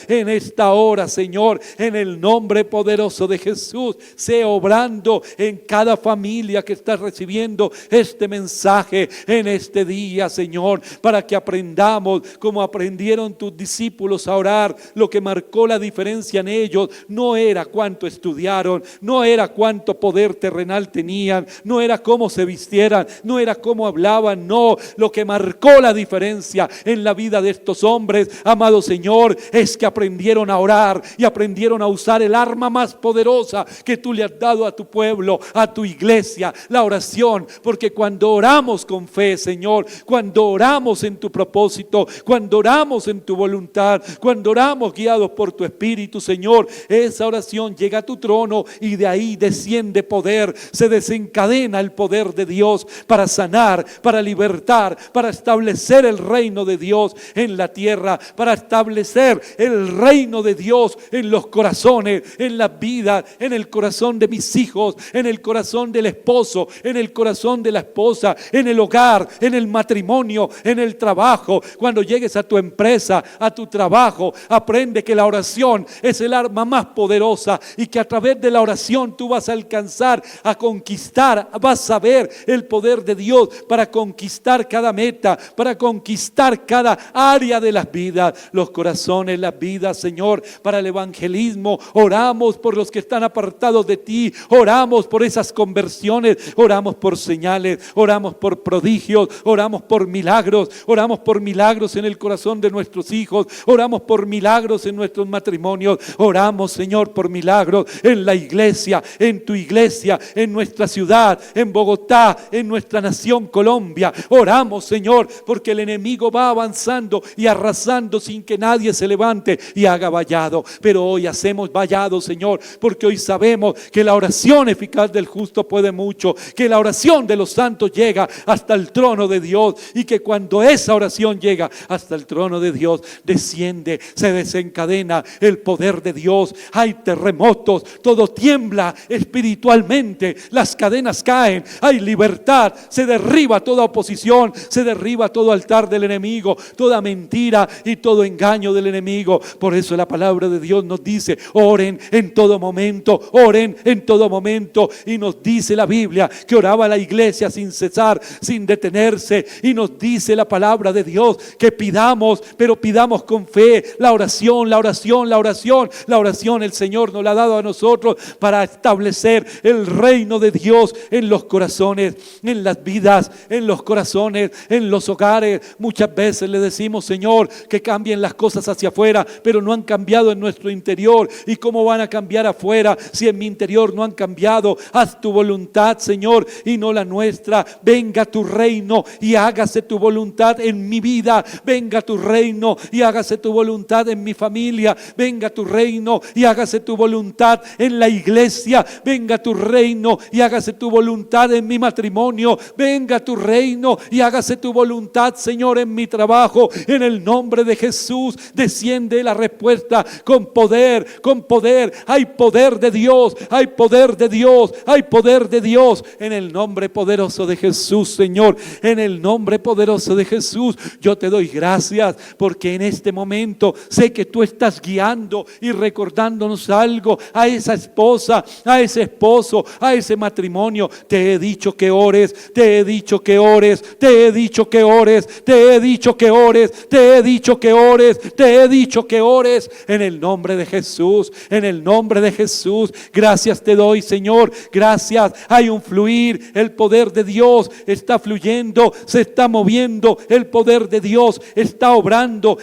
Señor, en el nombre poderoso de Jesús, sé obrando en cada familia que está recibiendo este mensaje en este día, Señor, para que aprendamos como aprendieron tus discípulos a orar. Lo que marcó la diferencia en ellos no era cuánto estudiaron, no era cuánto poder terrenal tenían, no era cómo se vistieran, no era cómo hablaban, no. Lo que marcó la diferencia en la vida de estos hombres, amado Señor, es que aprendieron a orar y aprendieron a usar el arma más poderosa que tú le has dado a tu pueblo, a tu iglesia, la oración. Porque cuando oramos con fe, Señor, cuando oramos en tu propósito, cuando oramos en tu voluntad, cuando oramos guiados por tu Espíritu, Señor, esa oración llega a tu trono, y de ahí desciende poder, se desencadena el poder de Dios para sanar, para libertar, para establecer el reino de Dios en la tierra, para establecer el reino de Dios en los corazones, en las vidas, en el corazón de mis hijos, en el corazón del esposo, en el corazón de la esposa, en el hogar, en el matrimonio, en el trabajo. Cuando llegues a tu empresa, a tu trabajo, aprende que la oración es el arma más poderosa, y que a través de la oración tú vas a alcanzar a conquistar, vas a ver el poder de Dios para conquistar cada meta, para conquistar cada área de las vidas, los corazones, las vidas, Señor, para el evangelismo. Oramos por los que están apartados de ti, oramos por esas conversiones, oramos por señales, oramos por prodigios, oramos por milagros en el corazón de nuestros hijos, oramos por milagros en nuestros matrimonios, oramos, Señor, por milagros en la iglesia, en tu iglesia, en nuestra ciudad, en Bogotá, en nuestra nación Colombia. Oramos, Señor, porque el enemigo va avanzando y arrasando sin que nadie se levante y haga vallado. Pero hoy hacemos vallado, Señor, porque hoy sabemos que la oración eficaz del justo puede mucho, que la oración de los santos llega hasta el trono de Dios, y que cuando esa oración llega hasta el trono de Dios, desciende, se desencadena el poder de Dios. Hay terremotos, todo tiembla espiritualmente, las cadenas caen, hay libertad, se derriba toda oposición, se derriba todo altar del enemigo, toda mentira y todo engaño del enemigo. Por eso la palabra de Dios nos dice: oren en todo momento, oren en todo momento. Y nos dice la Biblia que oraba la iglesia sin cesar, sin detenerse. Y nos dice la palabra de Dios que pidamos, pero pidamos con fe. La oración, la oración, la oración, la oración el Señor nos la ha dado a nosotros para establecer el reino de Dios en los corazones, en las vidas, en los corazones, en los hogares. Muchas veces le decimos: Señor, que cambien las cosas hacia afuera, pero no han cambiado en nuestro interior. ¿Y cómo van a cambiar afuera si en mi interior no han cambiado? Haz tu voluntad, Señor, y no la nuestra. Venga tu reino y hágase tu voluntad en mi vida. Venga tu reino y hágase tu voluntad en mi familia. Venga tu reino y hágase tu voluntad en la iglesia. Venga tu reino y hágase tu voluntad en mi matrimonio. Venga tu reino y hágase tu voluntad, Señor, en mi trabajo. En el nombre de Jesús desciende la respuesta con poder, con poder. Hay poder de Dios, hay poder de Dios, hay poder de Dios. En el nombre poderoso de Jesús, Señor, en el nombre poderoso de Jesús, yo te doy gracias porque en este momento sé que tú estás guiando y recordándonos algo a esa esposa, a ese esposo, a ese matrimonio. Te he dicho que ores, te he dicho que ores, te he dicho que ores, te he dicho que ores, te he dicho que ores, te he dicho que ores, en el nombre de Jesús, en el nombre de Jesús. Gracias te doy, Señor, gracias. Hay un fluir, el poder de Dios está fluyendo, se está moviendo, el poder de Dios está obrando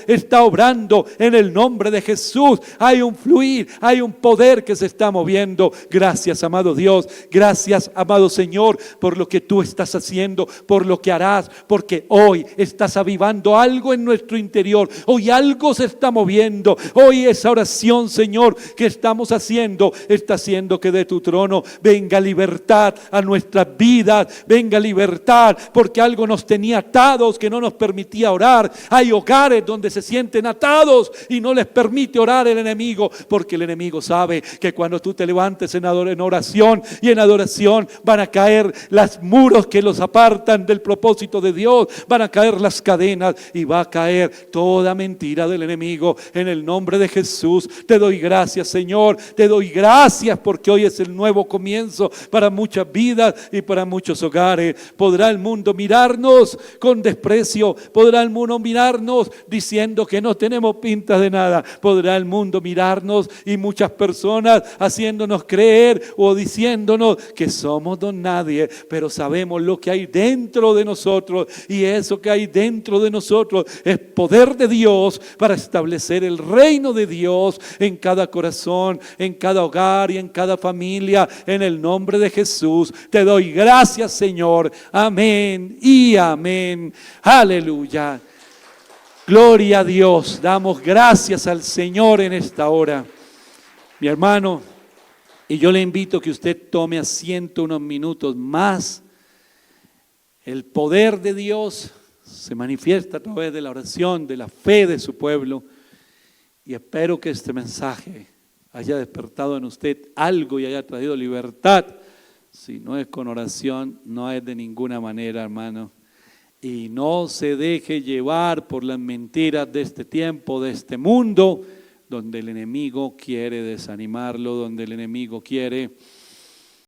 en el nombre de Jesús. Hay un fluir, hay un poder que se está moviendo. Gracias, amado Dios, gracias, amado Señor, por lo que tú estás haciendo, por lo que harás, porque hoy estás avivando algo en nuestro interior. Hoy algo se está moviendo. Hoy esa oración, Señor, que estamos haciendo, está haciendo que de tu trono venga libertad a nuestras vidas. Venga libertad, porque algo nos tenía atados que no nos permitía orar. Hay hogares donde se sienten atados y no les permite orar el enemigo, porque el enemigo sabe que cuando tú te levantes en oración y en adoración van a caer los muros que los apartan del propósito de Dios, van a caer las cadenas y va a caer toda mentira del enemigo. En el nombre de Jesús te doy gracias, Señor, te doy gracias porque hoy es el nuevo comienzo para muchas vidas y para muchos hogares. Podrá el mundo mirarnos con desprecio, podrá el mundo mirarnos diciendo que no tenemos pinta de nada, podrá el mundo mirarnos y muchas personas haciéndonos creer o diciéndonos que somos don nadie, pero sabemos lo que hay dentro de nosotros, y eso que hay dentro de nosotros es poder de Dios para establecer el reino de Dios en cada corazón, en cada hogar y en cada familia. En el nombre de Jesús te doy gracias, Señor. Amén y amén. Aleluya. Gloria a Dios. Damos gracias al Señor en esta hora. Mi hermano, y yo le invito a que usted tome asiento unos minutos más. El poder de Dios se manifiesta a través de la oración, de la fe de su pueblo. Y espero que este mensaje haya despertado en usted algo y haya traído libertad. Si no es con oración, no es de ninguna manera, hermano. Y no se deje llevar por las mentiras de este tiempo, de este mundo, donde el enemigo quiere desanimarlo, donde el enemigo quiere